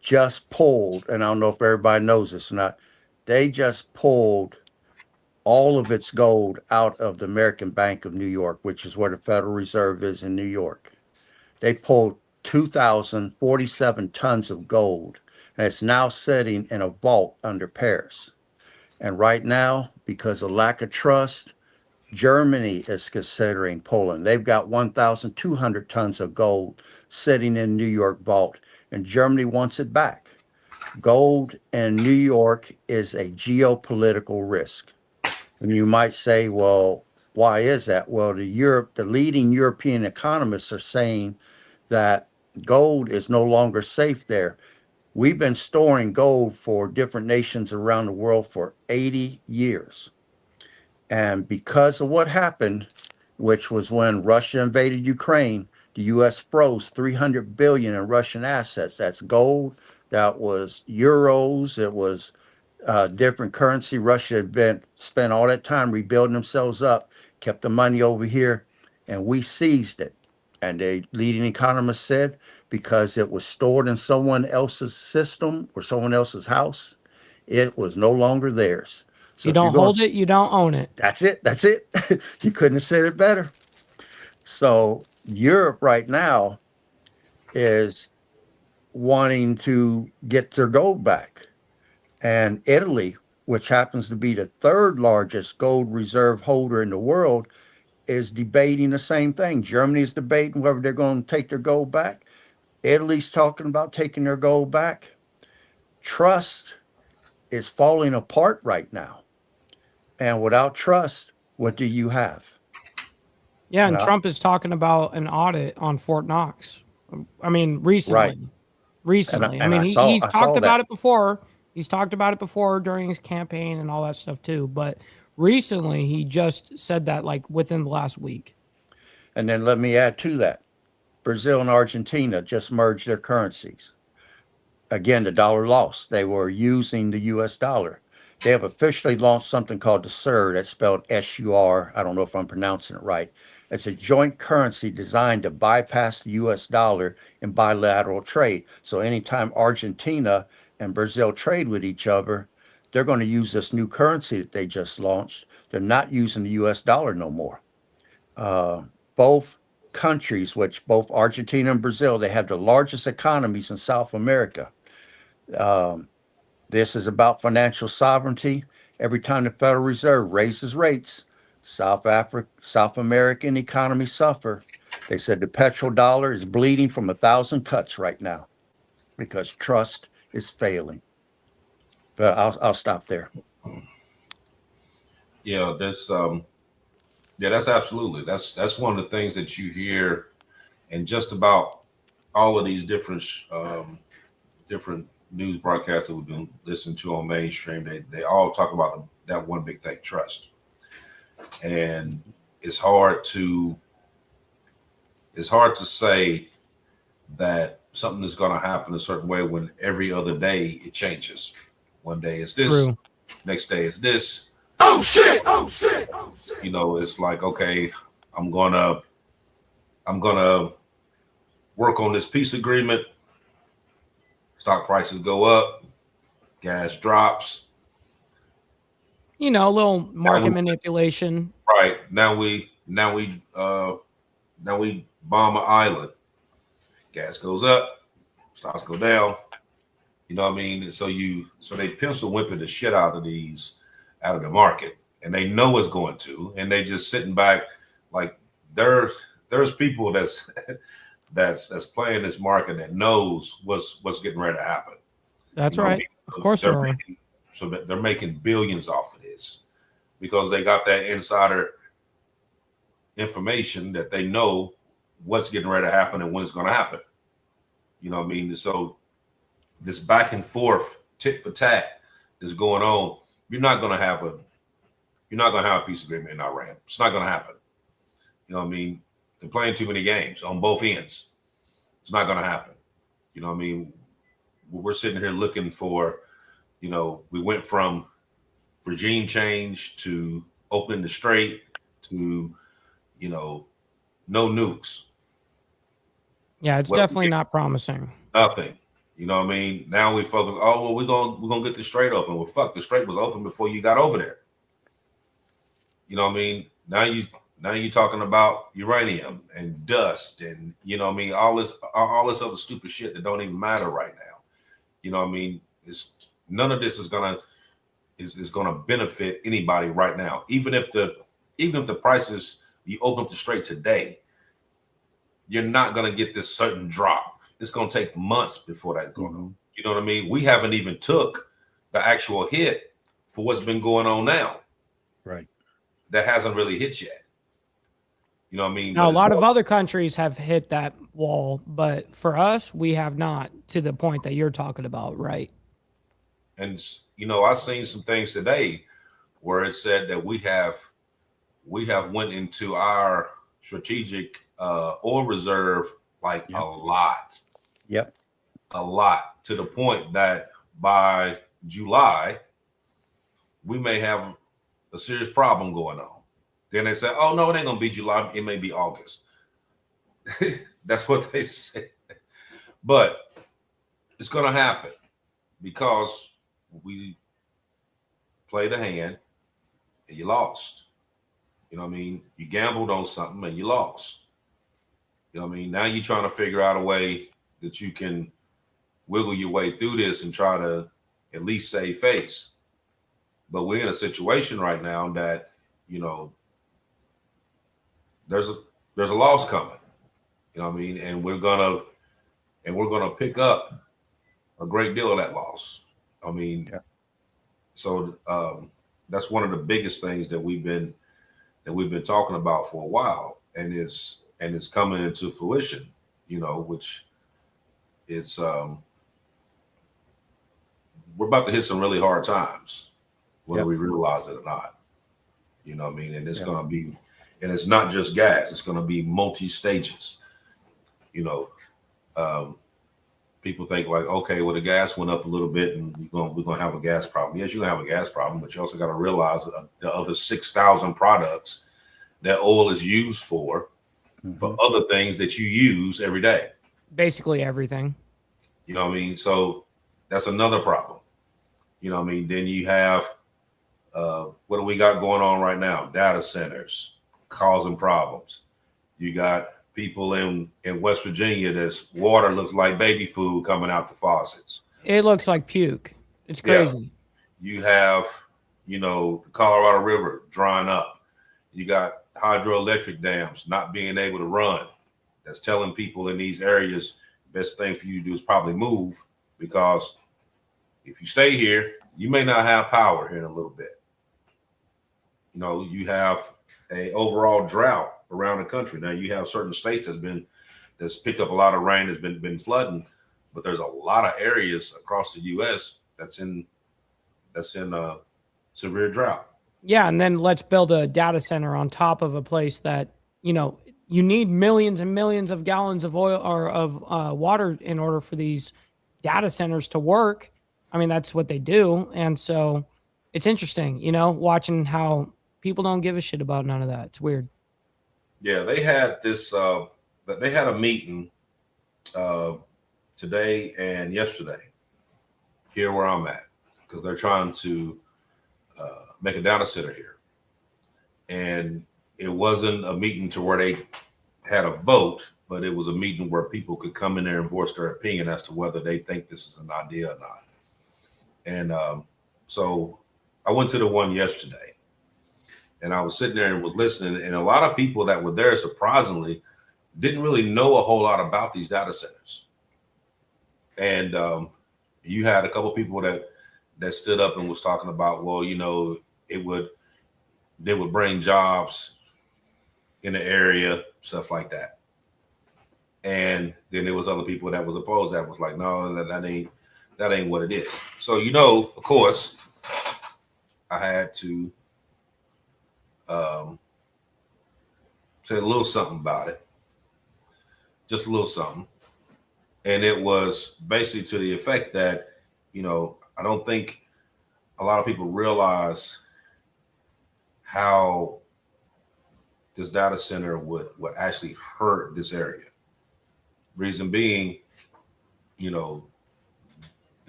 Speaker 3: just pulled, and I don't know if everybody knows this or not, they just pulled all of its gold out of the American Bank of New York, which is where the Federal Reserve is in New York. They pulled 2,047 tons of gold, and it's now sitting in a vault under Paris. And right now, because of lack of trust, Germany is considering pulling. They've got 1,200 tons of gold sitting in New York vault, and Germany wants it back. Gold in New York is a geopolitical risk. And you might say, well, why is that? Well, the leading European economists are saying that gold is no longer safe there. We've been storing gold for different nations around the world for 80 years. And because of what happened, which was when Russia invaded Ukraine, the U.S. froze 300 billion in Russian assets. That's gold, that was euros, it was different currency. Russia had spent all that time rebuilding themselves up, kept the money over here, and we seized it. And the leading economist said because it was stored in someone else's system or someone else's house, it was no longer theirs. So
Speaker 2: You don't hold it, you don't own it.
Speaker 3: that's it. That's it. You couldn't have said it better. So Europe right now is wanting to get their gold back. And Italy, which happens to be the third largest gold reserve holder in the world, is debating the same thing. Germany is debating whether they're going to take their gold back. Italy's talking about taking their gold back. Trust is falling apart right now. And without trust, what do you have?
Speaker 2: Yeah, and
Speaker 3: Well,
Speaker 2: Trump is talking about an audit on Fort Knox. I mean, recently.
Speaker 3: Right.
Speaker 2: Recently.
Speaker 3: And
Speaker 2: I mean,
Speaker 3: I
Speaker 2: he's
Speaker 3: saw
Speaker 2: talked about
Speaker 3: that.
Speaker 2: it before. He's talked about it before during his campaign and all that stuff too. But recently, he just said that like within the last week.
Speaker 3: And then let me add to that. Brazil and Argentina just merged their currencies. Again, the dollar lost. They were using the US dollar. they have officially launched something called the SUR. That's spelled SUR. I don't know if I'm pronouncing it right. It's a joint currency designed to bypass the US dollar in bilateral trade. So anytime Argentina and Brazil trade with each other, they're going to use this new currency that they just launched. They're not using the US dollar no more. Both countries, which both Argentina and Brazil, they have the largest economies in South America. Um, this is about financial sovereignty. Every time the Federal Reserve raises rates, South American economies suffer. They said the petrodollar is bleeding from 1,000 cuts right now because trust is failing. But I'll stop there.
Speaker 1: Yeah, that's absolutely that's one of the things that you hear in just about all of these different news broadcasts that we've been listening to on mainstream. They all talk about that one big thing, trust. And it's hard to say that something is going to happen a certain way when every other day it changes. One day it's this,
Speaker 2: True.
Speaker 1: next day it's this.
Speaker 4: Oh shit! Oh shit! Oh shit!
Speaker 1: You know, it's like, okay, I'm gonna work on this peace agreement. Stock prices go up, gas drops.
Speaker 2: You know, a little market manipulation.
Speaker 1: Right. Now we bomb an island. Gas goes up, stocks go down. You know what I mean? So they pencil whipping the shit out of the market, and they know it's going to, and they just sitting back like there's people that's playing this market that knows what's getting ready to happen.
Speaker 2: That's
Speaker 1: You know what I
Speaker 2: right.
Speaker 1: mean?
Speaker 2: Of course there are.
Speaker 1: So they're making billions off of this because they got that insider information that they know what's getting ready to happen and when it's going to happen. You know what I mean? So this back and forth, tit for tat, is going on. You're not going to have a peace agreement in Iran. It's not going to happen. You know what I mean? They're playing too many games on both ends. It's not going to happen. You know what I mean? We're sitting here looking for, you know, we went from regime change to opening the strait to, you know, no nukes.
Speaker 2: Yeah, it's definitely not promising.
Speaker 1: Nothing. You know what I mean? Now we focus, oh, well, we're gonna get the strait open. Well, fuck, the strait was open before you got over there. You know what I mean? Now you're talking about uranium and dust and, you know what I mean, all this other stupid shit that don't even matter right now. You know what I mean? None of this is gonna benefit anybody right now. Even if the prices, you open up the strait today, you're not gonna get this certain drop. It's gonna take months before that's going on. You know what I mean? We haven't even took the actual hit for what's been going on now.
Speaker 3: Right.
Speaker 1: That hasn't really hit yet. You know what I mean?
Speaker 2: Now, a lot of other countries have hit that wall, but for us, we have not to the point that you're talking about, right?
Speaker 1: And you know, I've seen some things today where it said that we have went into our strategic oil reserve like a lot.
Speaker 3: Yep.
Speaker 1: A lot, to the point that by July we may have a serious problem going on. Then they say, oh no, it ain't gonna be July, it may be August. That's what they say. But it's gonna happen because we played a hand and you lost. You know what I mean? You gambled on something and you lost. You know what I mean? Now you're trying to figure out a way that you can wiggle your way through this and try to at least save face. But we're in a situation right now that, you know, there's a loss coming. You know what I mean? And we're gonna pick up a great deal of that loss. I mean, so that's one of the biggest things that we've been talking about for a while, and it's coming into fruition. You know, which it's we're about to hit some really hard times, whether we realize it or not. You know what I mean? And it's gonna be, and it's not just gas; it's gonna be multi stages. You know, people think like, okay, well, the gas went up a little bit and we're gonna have a gas problem. Yes, you're gonna have a gas problem, but you also got to realize the other 6,000 products that oil is used for other things that you use every day.
Speaker 2: Basically everything.
Speaker 1: You know what I mean? So that's another problem. You know what I mean? Then you have what do we got going on right now? Data centers causing problems. You got people in West Virginia, this water looks like baby food coming out the faucets.
Speaker 2: It looks like puke. It's
Speaker 1: Yeah.
Speaker 2: crazy.
Speaker 1: You have, the Colorado River drying up. You got hydroelectric dams not being able to run. That's telling people in these areas, best thing for you to do is probably move, because if you stay here, you may not have power here in a little bit. You have a overall drought around the country. Now you have certain states that's picked up a lot of rain, has been flooding, but there's a lot of areas across the U.S. that's in severe drought.
Speaker 2: Yeah, and then let's build a data center on top of a place that, you need millions and millions of gallons of oil or of water in order for these data centers to work. I mean, that's what they do. And so it's interesting, watching how people don't give a shit about none of that. It's weird.
Speaker 1: Yeah, they had they had a meeting today and yesterday here where I'm at, because they're trying to make a data center here. And it wasn't a meeting to where they had a vote, but it was a meeting where people could come in there and voice their opinion as to whether they think this is an idea or not. And so I went to the one yesterday, and I was sitting there and was listening, and a lot of people that were there, surprisingly, didn't really know a whole lot about these data centers. And you had a couple of people that stood up and was talking about, well, they would bring jobs in the area, stuff like that. And then there was other people that was opposed that was like, no, that ain't what it is. So, of course, I had to say a little something about it, just a little something. And it was basically to the effect that, I don't think a lot of people realize how this data center would actually hurt this area. Reason being, the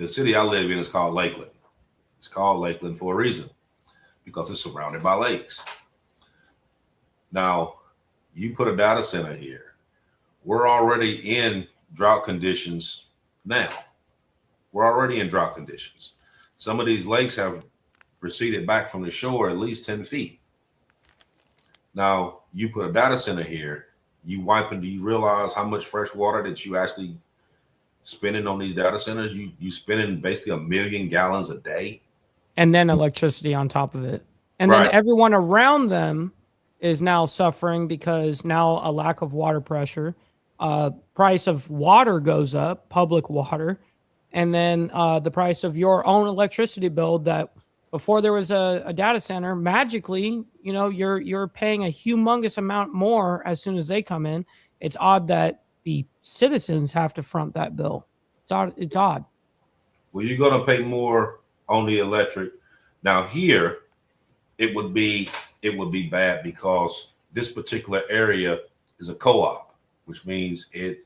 Speaker 1: city I live in is called Lakeland. It's called Lakeland for a reason, because it's surrounded by lakes. Now, you put a data center here. We're already in drought conditions now. We're already in drought conditions. Some of these lakes have receded back from the shore at least 10 feet. Now, you put a data center here, do you realize how much fresh water that you actually spending on these data centers? You spending basically 1 million gallons a day.
Speaker 2: And then electricity on top of it. And
Speaker 1: Right.
Speaker 2: then everyone around them is now suffering because now a lack of water pressure, price of water goes up, public water, and then the price of your own electricity bill that before there was a data center, magically, you're paying a humongous amount more as soon as they come in. It's odd that the citizens have to front that bill. It's odd.
Speaker 1: Well, you're going to pay more on the electric. Now here, it would be bad because this particular area is a co-op, which means it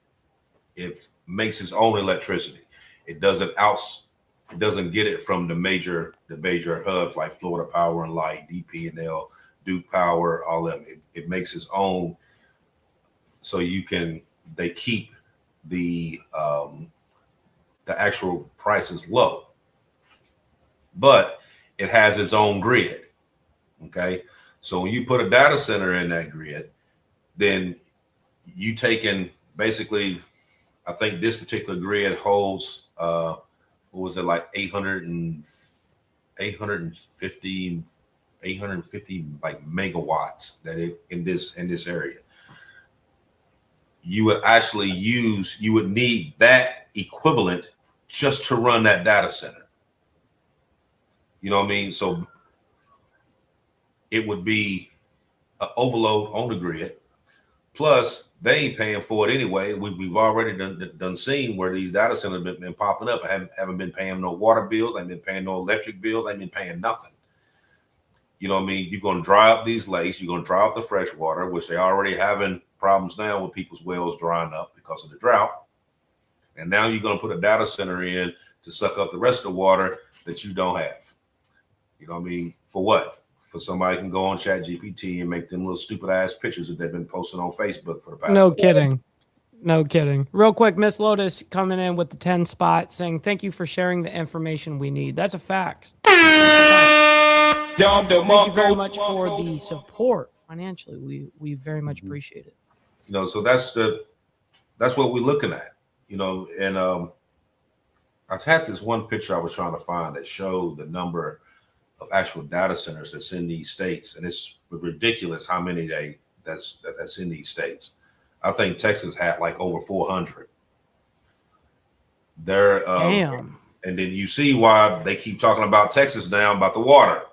Speaker 1: makes its own electricity. It doesn't get it from the major hubs like Florida Power and Light, DP&L, Duke Power, all of them. It makes its own, so they keep the actual prices low, but it has its own grid. Okay, so when you put a data center in that grid, then you taking basically, I think this particular grid holds what was it, like 850 like megawatts that in this area. You would need that equivalent just to run that data center. You know what I mean? So it would be an overload on the grid. Plus, they ain't paying for it anyway. We've already done seen where these data centers been popping up. I haven't been paying no water bills. I ain't been paying no electric bills. I ain't been paying nothing. You know what I mean? You're going to dry up these lakes. You're going to dry up the fresh water, which they're already having problems now with people's wells drying up because of the drought. And now you're going to put a data center in to suck up the rest of the water that you don't have. You know what I mean? For what? For somebody can go on ChatGPT and make them little stupid ass pictures that they've been posting on Facebook for the past.
Speaker 2: No kidding. No kidding. Real quick, Miss Lotus coming in with the 10 spot saying, thank you for sharing the information we need. That's a fact. Thank you very much for the support financially. We very much appreciate it.
Speaker 1: You know, so that's what we're looking at, you know, and I had this one picture I was trying to find that showed the number of actual data centers that's in these states, and it's ridiculous how many that's in these states. I think Texas had like over 400.
Speaker 2: Damn.
Speaker 1: And then you see why they keep talking about Texas now, about the water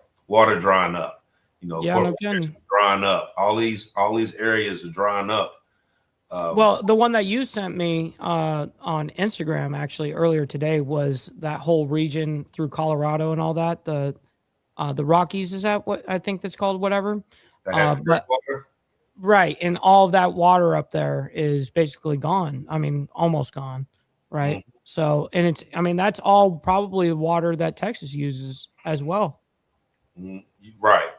Speaker 1: drying up. You know,
Speaker 2: yeah, no kidding.
Speaker 1: Drying up. All these areas are drying up.
Speaker 2: Well, the one that you sent me on Instagram actually earlier today was that whole region through Colorado and all that. The Rockies, is that what I think that's called? Whatever. Right, and all of that water up there is basically gone. I mean, almost gone. Right. Mm-hmm. So, and that's all probably the water that Texas uses as well.
Speaker 1: Right.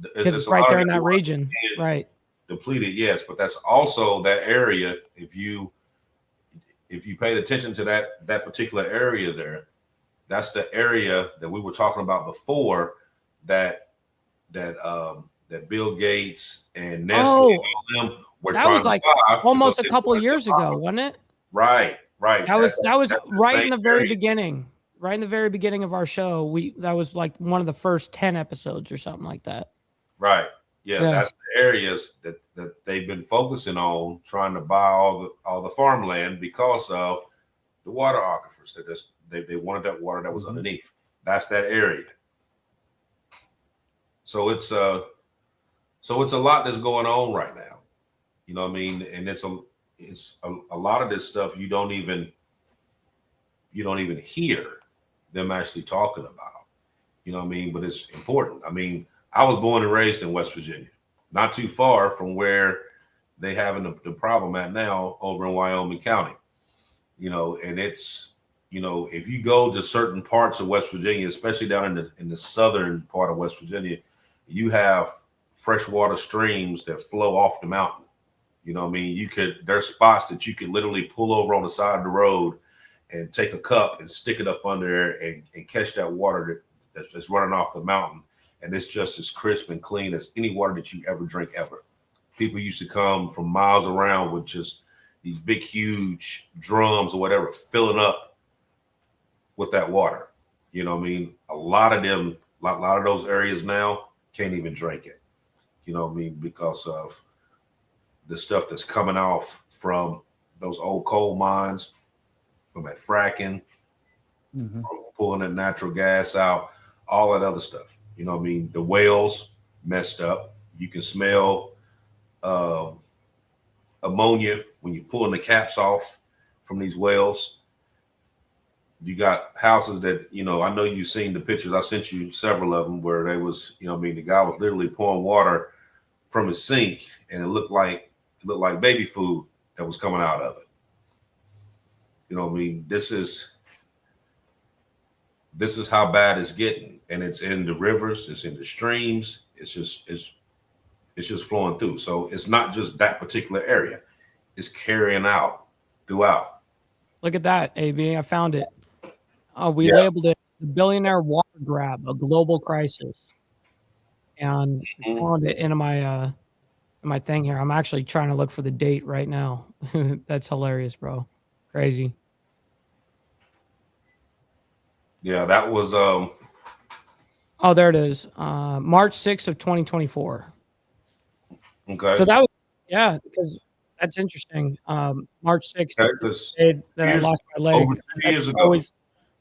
Speaker 2: Because it's right there in that region. Right.
Speaker 1: Depleted, yes, but that's also that area. If you paid attention to that particular area there, that's the area that we were talking about before that Bill Gates and Nestle and all them were
Speaker 2: that
Speaker 1: trying
Speaker 2: was like
Speaker 1: to buy
Speaker 2: almost a couple of years ago, wasn't it?
Speaker 1: Right.
Speaker 2: That was right in the very beginning. Right in the very beginning of our show. That was like one of the first 10 episodes or something like that.
Speaker 1: Right. Yeah, that's the areas that they've been focusing on, trying to buy all the farmland because of the water aquifers. They wanted that water that was underneath. That's that area. So it's a lot that's going on right now. You know what I mean? And it's a lot of this stuff you don't even hear them actually talking about. You know what I mean? But it's important. I mean, I was born and raised in West Virginia, not too far from where they having the problem at now over in Wyoming County. You know, and it's, you know, if you go to certain parts of West Virginia, especially down in the southern part of West Virginia, you have freshwater streams that flow off the mountain. You know what I mean? There's spots that you can literally pull over on the side of the road and take a cup and stick it up under there and catch that water that's running off the mountain. And it's just as crisp and clean as any water that you ever drink ever. People used to come from miles around with just these big, huge drums or whatever, filling up with that water. You know what I mean? A lot of those areas now can't even drink it. You know what I mean? Because of the stuff that's coming off from those old coal mines, from that fracking, from pulling that natural gas out, all that other stuff. You know what I mean? The wells messed up. You can smell ammonia when you're pulling the caps off from these wells. You got houses that, you know, I know you've seen the pictures. I sent you several of them where they was, you know what I mean, the guy was literally pouring water from his sink and it looked like baby food that was coming out of it. You know what I mean? This is how bad it's getting. And it's in the rivers, it's in the streams, it's just flowing through. So it's not just that particular area, it's carrying out throughout.
Speaker 2: Look at that, AB. I found it. We labeled it the billionaire water grab, a global crisis. And I found it in my thing here. I'm actually trying to look for the date right now. That's hilarious, bro. Crazy.
Speaker 1: Yeah, that was
Speaker 2: oh, there it is. March 6th of 2024.
Speaker 1: Okay.
Speaker 2: So that was because that's interesting. March 6th, the day that I lost my leg.
Speaker 1: Over 2 years ago.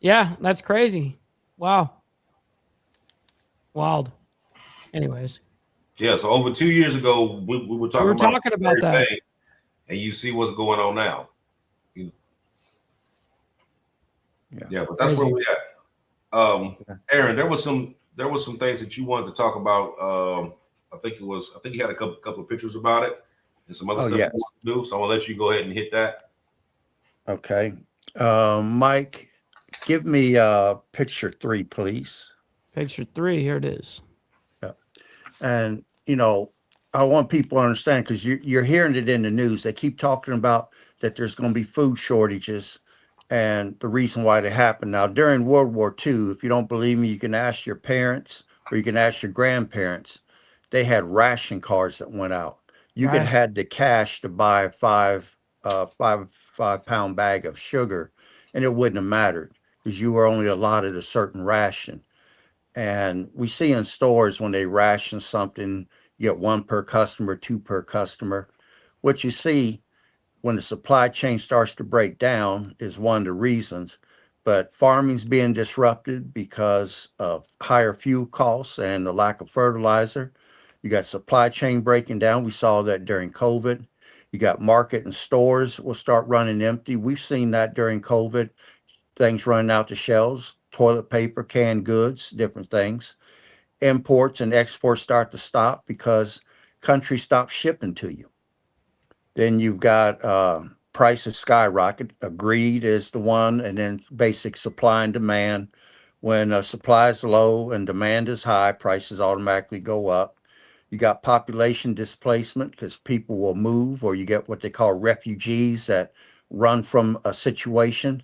Speaker 2: Yeah, that's crazy. Wow. Wild. Anyways.
Speaker 1: Yeah, so over 2 years ago, we were talking about
Speaker 2: that.
Speaker 1: thing, and you see what's going on now. Yeah, but that's where
Speaker 2: Crazy.
Speaker 1: we're at. Aaron, there was some things that you wanted to talk about. I think you had a couple of pictures about it and some other stuff
Speaker 3: yes.
Speaker 1: you want to do. So I'm gonna let you go ahead and hit that.
Speaker 3: Okay. Mike, give me picture 3, please.
Speaker 2: Picture 3, here it is.
Speaker 3: And, I want people to understand, because you're hearing it in the news. They keep talking about that there's going to be food shortages and the reason why they happen. Now, during World War II, if you don't believe me, you can ask your parents or you can ask your grandparents. They had ration cards that went out. You could
Speaker 2: Right.
Speaker 3: had the cash to buy a five-pound bag of sugar, and it wouldn't have mattered because you were only allotted a certain ration. And we see in stores when they ration something, you get 1 per customer, 2 per customer. What you see when the supply chain starts to break down is one of the reasons. But farming's being disrupted because of higher fuel costs and the lack of fertilizer. You got supply chain breaking down. We saw that during COVID. You got market and stores will start running empty. We've seen that during COVID. Things running out the shelves, toilet paper, canned goods, different things. Imports and exports start to stop because countries stop shipping to you. Then you've got prices skyrocket. Greed is the one, and then basic supply and demand. When supply is low and demand is high, prices automatically go up. You got population displacement because people will move, or you get what they call refugees that run from a situation.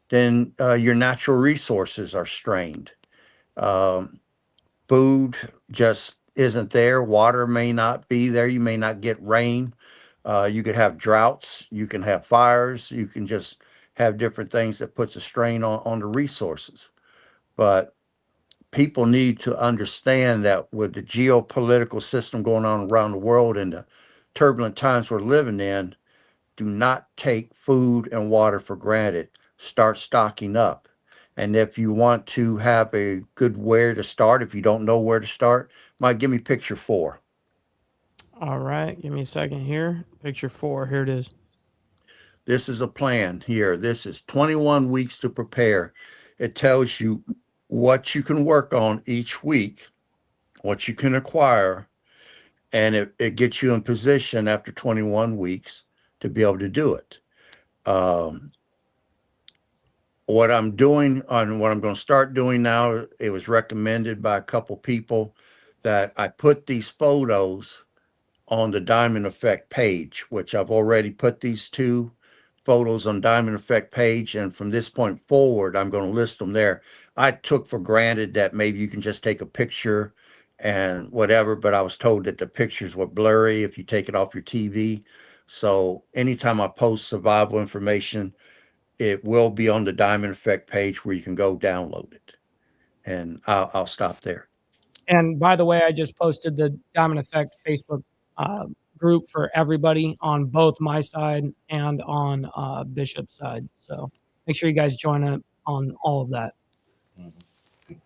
Speaker 3: Then your natural resources are strained. Um, Food just isn't there. Water may not be there. You may not get rain. You could have droughts. You can have fires. You can just have different things that puts a strain on the resources. But people need to understand that with the geopolitical system going on around the world and the turbulent times we're living in, do not take food and water for granted. Start stocking up. And if you want to have a good where to start, if you don't know where to start, Mike, give me picture 4.
Speaker 2: All right, give me a second here. Picture 4, here it is.
Speaker 3: This is a plan here. This is 21 weeks to prepare. It tells you what you can work on each week, what you can acquire, and it gets you in position after 21 weeks to be able to do it. What I'm doing on what I'm going to start doing now, it was recommended by a couple people that I put these photos on the Diamond Effect page, which I've already put these 2 photos on Diamond Effect page. And from this point forward, I'm going to list them there. I took for granted that maybe you can just take a picture and whatever, but I was told that the pictures were blurry if you take it off your TV. So anytime I post survival information, it will be on the Diamond Effect page where you can go download it. And I'll stop there.
Speaker 2: And by the way, I just posted the Diamond Effect Facebook group for everybody on both my side and on Bishop's side. So make sure you guys join up on all of that.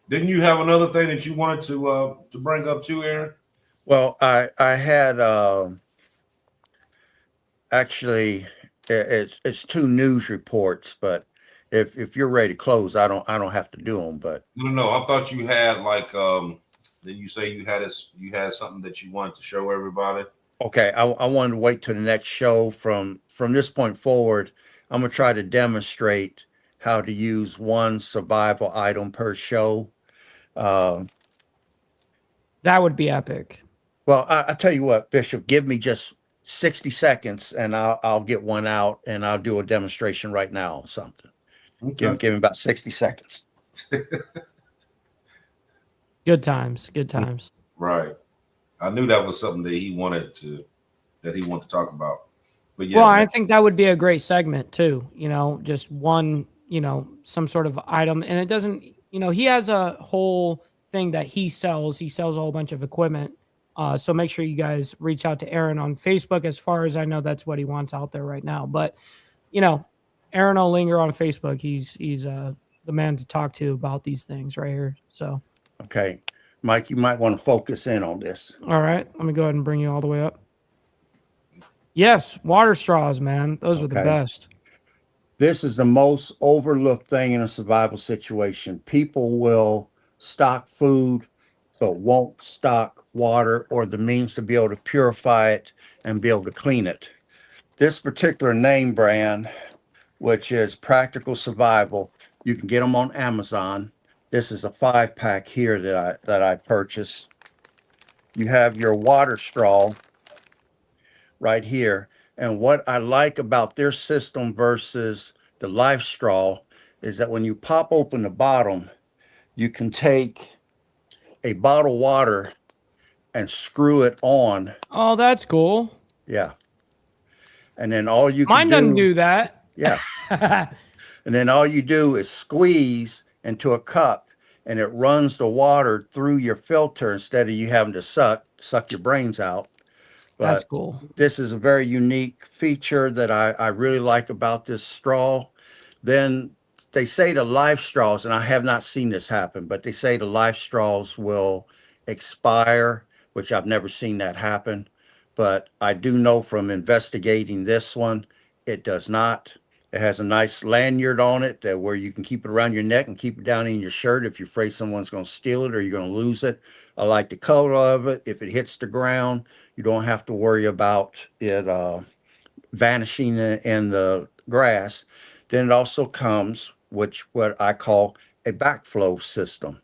Speaker 1: Didn't you have another thing that you wanted to bring up too, Aaron?
Speaker 3: Well, I had actually it's 2 news reports, but if you're ready to close, I don't have to do them. But
Speaker 1: No. I thought you had like did you say you had something that you wanted to show everybody?
Speaker 3: okay, I wanted to wait till the next show. From this point forward, I'm gonna try to demonstrate how to use 1 survival item per show. Uh,
Speaker 2: That would be epic.
Speaker 3: well, I tell you what, Bishop, give me just 60 seconds, and I'll get one out, and I'll do a demonstration right now on something.
Speaker 1: Okay.
Speaker 3: Give me about 60 seconds.
Speaker 2: Good times. Good times.
Speaker 1: Right. I knew that was something that he wanted to talk about. But yeah,
Speaker 2: Well, I think that would be a great segment too. Just one, some sort of item. And it doesn't, he has a whole thing that he sells. He sells a whole bunch of equipment. So make sure you guys reach out to Aaron on Facebook. As far as I know, that's what he wants out there right now. But, Aaron O'Linger on Facebook, he's the man to talk to about these things right here. So.
Speaker 3: Okay. Mike, you might want to focus in on this.
Speaker 2: All right. Let me go ahead and bring you all the way up. Yes, water straws, man. Those are the
Speaker 3: Okay.
Speaker 2: best.
Speaker 3: This is the most overlooked thing in a survival situation. People will stock food, but won't stock water or the means to be able to purify it and be able to clean it. This particular name brand, which is Practical Survival, you can get them on Amazon. This is a 5-pack here that I purchased. You have your water straw right here. And what I like about their system versus the Life Straw is that when you pop open the bottom, you can take a bottle of water and screw it on.
Speaker 2: Oh, that's cool.
Speaker 3: Yeah. And then all you can
Speaker 2: Mine doesn't
Speaker 3: do,
Speaker 2: do that.
Speaker 3: yeah. And then all you do is squeeze into a cup and it runs the water through your filter instead of you having to suck your brains out.
Speaker 2: That's
Speaker 3: But
Speaker 2: cool.
Speaker 3: this is a very unique feature that I really like about this straw. Then they say the life straws, and I have not seen this happen, but they say the life straws will expire, which I've never seen that happen. But I do know from investigating this one, it does not. It has a nice lanyard on it that where you can keep it around your neck and keep it down in your shirt if you're afraid someone's going to steal it or you're going to lose it. I like the color of it. If it hits the ground, you don't have to worry about it vanishing in the grass. Then it also comes, which what I call a backflow system.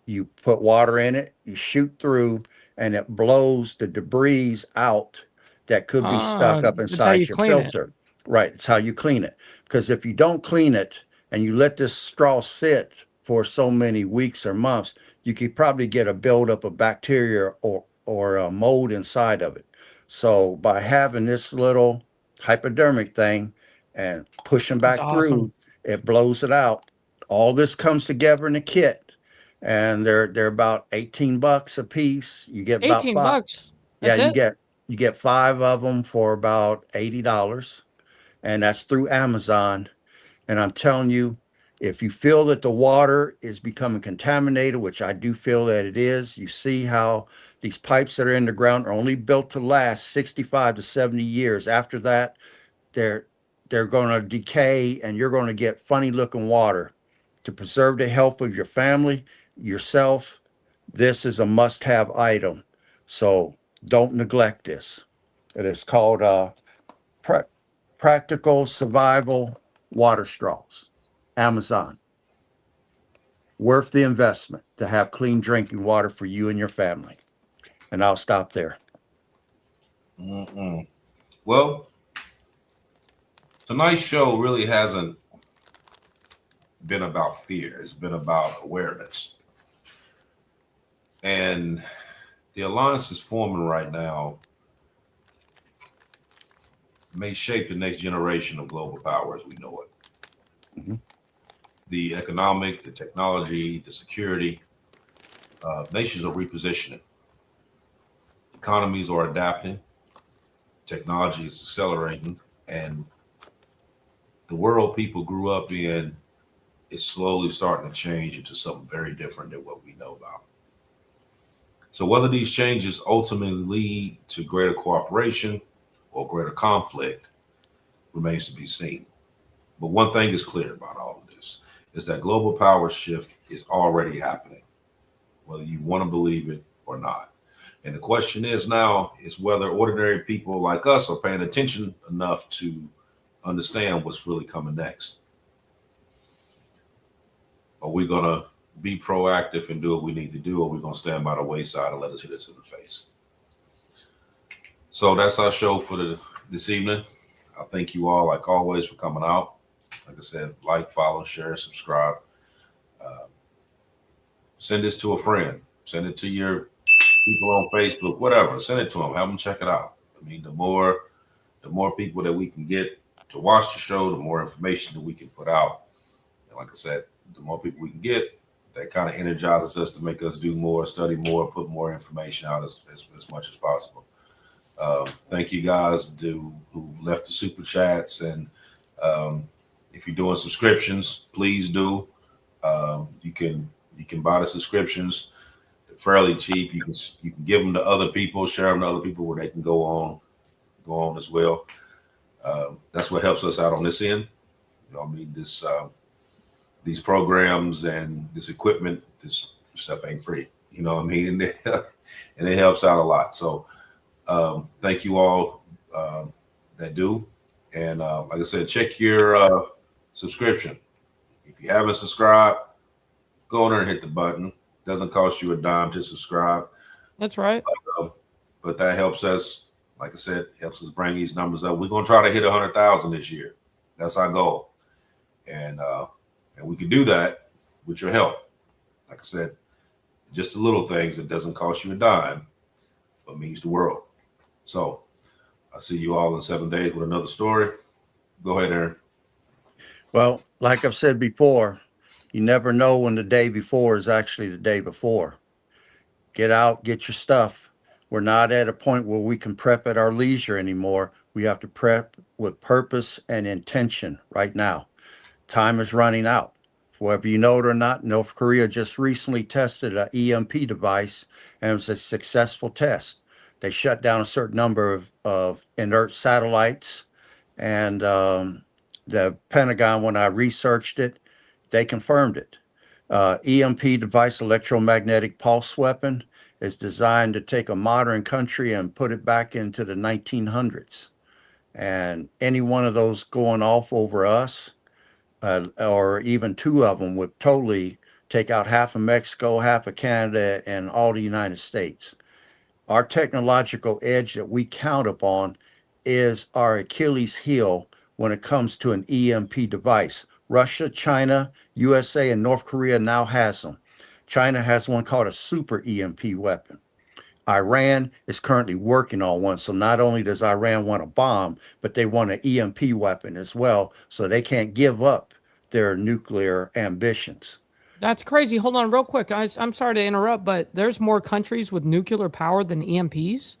Speaker 3: You put water in it, you shoot through, and it blows the debris out that could be stuck up
Speaker 2: That's how you
Speaker 3: inside your
Speaker 2: clean it.
Speaker 3: filter. Right, it's how you clean it. Because if you don't clean it and you let this straw sit for so many weeks or months, you could probably get a buildup of bacteria or a mold inside of it. So by having this little hypodermic thing and pushing
Speaker 2: That's
Speaker 3: back
Speaker 2: awesome.
Speaker 3: through, it blows it out. All this comes together in a kit and they're about $18 a piece. You get about
Speaker 2: 18
Speaker 3: five.
Speaker 2: bucks.
Speaker 3: Yeah,
Speaker 2: That's it.
Speaker 3: you get 5 of them for about $80, and that's through Amazon. And I'm telling you, if you feel that the water is becoming contaminated, which I do feel that it is, you see how these pipes that are in the ground are only built to last 65 to 70 years. After that, they're they're going to decay and you're going to get funny looking water. To preserve the health of your family, yourself, this is a must have item. So don't neglect this. It is called pra- Practical Survival Water Straws. Amazon. Worth the investment to have clean drinking water for you and your family. And I'll stop there.
Speaker 1: Mm-mm. Well, tonight's show really hasn't been about fear. It's been about awareness. And the alliance is forming right now may shape the next generation of global power as we know it.
Speaker 3: Mhm.
Speaker 1: The economic, the technology, the security, nations are repositioning. Economies are adapting. Technology is accelerating. And the world people grew up in is slowly starting to change into something very different than what we know about. So whether these changes ultimately lead to greater cooperation or greater conflict remains to be seen. But one thing is clear about all of this is that global power shift is already happening, whether you want to believe it or not. And the question is now is whether ordinary people like us are paying attention enough to understand what's really coming next. Are we going to be proactive and do what we need to do, or are we going to stand by the wayside and let us hit us in the face? So that's our show for this evening. I thank you all, like always, for coming out. Like I said, like, follow, share, subscribe. Send this to a friend. Send it to your people on Facebook, whatever. Send it to them. Have them check it out. I mean, the more people that we can get to watch the show, the more information that we can put out. And like I said, the more people we can get, that kind of energizes us to make us do more, study more, put more information out as much as possible. Thank you guys who left the super chats, and if you're doing subscriptions, please do. You can buy the subscriptions. They're fairly cheap. You can give them to other people, share them to other people where they can go on go on as well. That's what helps us out on this end. You know, I mean, these programs and this equipment, this stuff ain't free. You know what I mean? And it helps out a lot. So thank you all that do. And like I said, check your subscription. If you haven't subscribed, go in there and hit the button. Doesn't cost you a dime to subscribe.
Speaker 2: That's right.
Speaker 1: But that helps us, like I said, helps us bring these numbers up. We're gonna try to hit 100,000 this year. That's our goal, and we can do that with your help. Like I said, just the little things that doesn't cost you a dime, but means the world. So I'll see you all in 7 days with another story. Go ahead, Aaron.
Speaker 3: Well, like I've said before, you never know when the day before is actually the day before. Get out, get your stuff. We're not at a point where we can prep at our leisure anymore. We have to prep with purpose and intention right now. Time is running out. Whether you know it or not, North Korea just recently tested an EMP device, and it was a successful test. They shut down a certain number of inert satellites, and the Pentagon, when I researched it, they confirmed it. EMP device, electromagnetic pulse weapon, is designed to take a modern country and put it back into the 1900s. And any one of those going off over us, or even two of them, would totally take out half of Mexico, half of Canada, and all the United States. Our technological edge that we count upon is our Achilles heel when it comes to an EMP device. Russia, China, USA, and North Korea now has them. China has one called a super EMP weapon. Iran is currently working on one. So not only does Iran want a bomb, but they want an EMP weapon as well. So they can't give up their nuclear ambitions.
Speaker 2: That's crazy. Hold on real quick. I'm sorry to interrupt, but there's more countries with nuclear power than EMPs?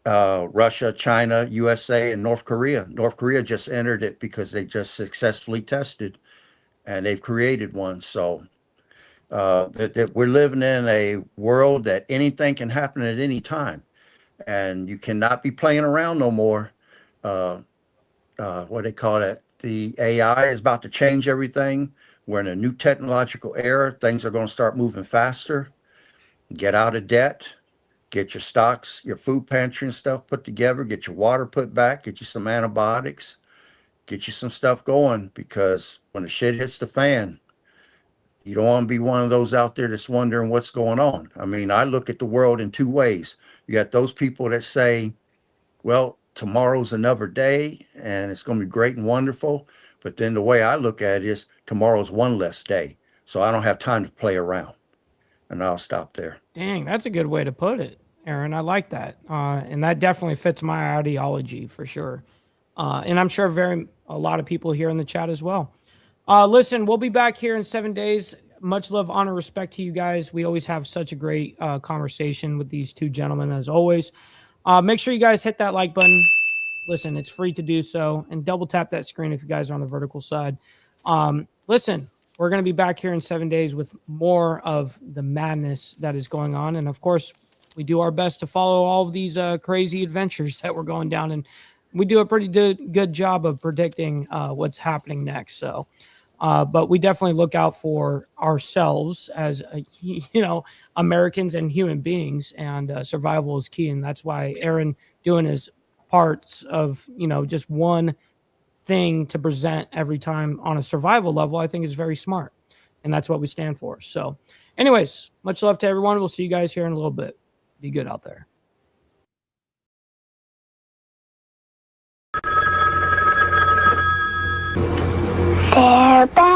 Speaker 3: Russia, China, USA, and North Korea. North Korea just entered it because they just successfully tested, and they've created one. So that we're living in a world that anything can happen at any time, and you cannot be playing around no more. What they call it, the AI is about to change everything. We're in a new technological era. Things are going to start moving faster. Get out of debt. Get your stocks, your food pantry and stuff put together. Get your water put back. Get you some antibiotics. Get you some stuff going, because when the shit hits the fan, you don't want to be one of those out there that's wondering what's going on. I mean, I look at the world in two ways. You got those people that say, well, tomorrow's another day and it's going to be great and wonderful. But then the way I look at it is tomorrow's one less day. So I don't have time to play around. And I'll stop there.
Speaker 2: Dang, that's a good way to put it, Aaron. I like that. And that definitely fits my ideology for sure. And I'm sure a lot of people here in the chat as well. Listen, we'll be back here in 7 days. Much love, honor, respect to you guys. We always have such a great conversation with these two gentlemen, as always. Make sure you guys hit that like button. Listen, it's free to do so. And double tap that screen if you guys are on the vertical side. Listen, we're going to be back here in 7 days with more of the madness that is going on. And, of course, we do our best to follow all of these crazy adventures that we're going down. And we do a pretty good job of predicting what's happening next. So, but we definitely look out for ourselves as, Americans and human beings, and survival is key. And that's why Aaron doing his parts of, just one thing to present every time on a survival level, I think is very smart. And that's what we stand for. So anyways, much love to everyone. We'll see you guys here in a little bit. Be good out there.
Speaker 5: Goodbye.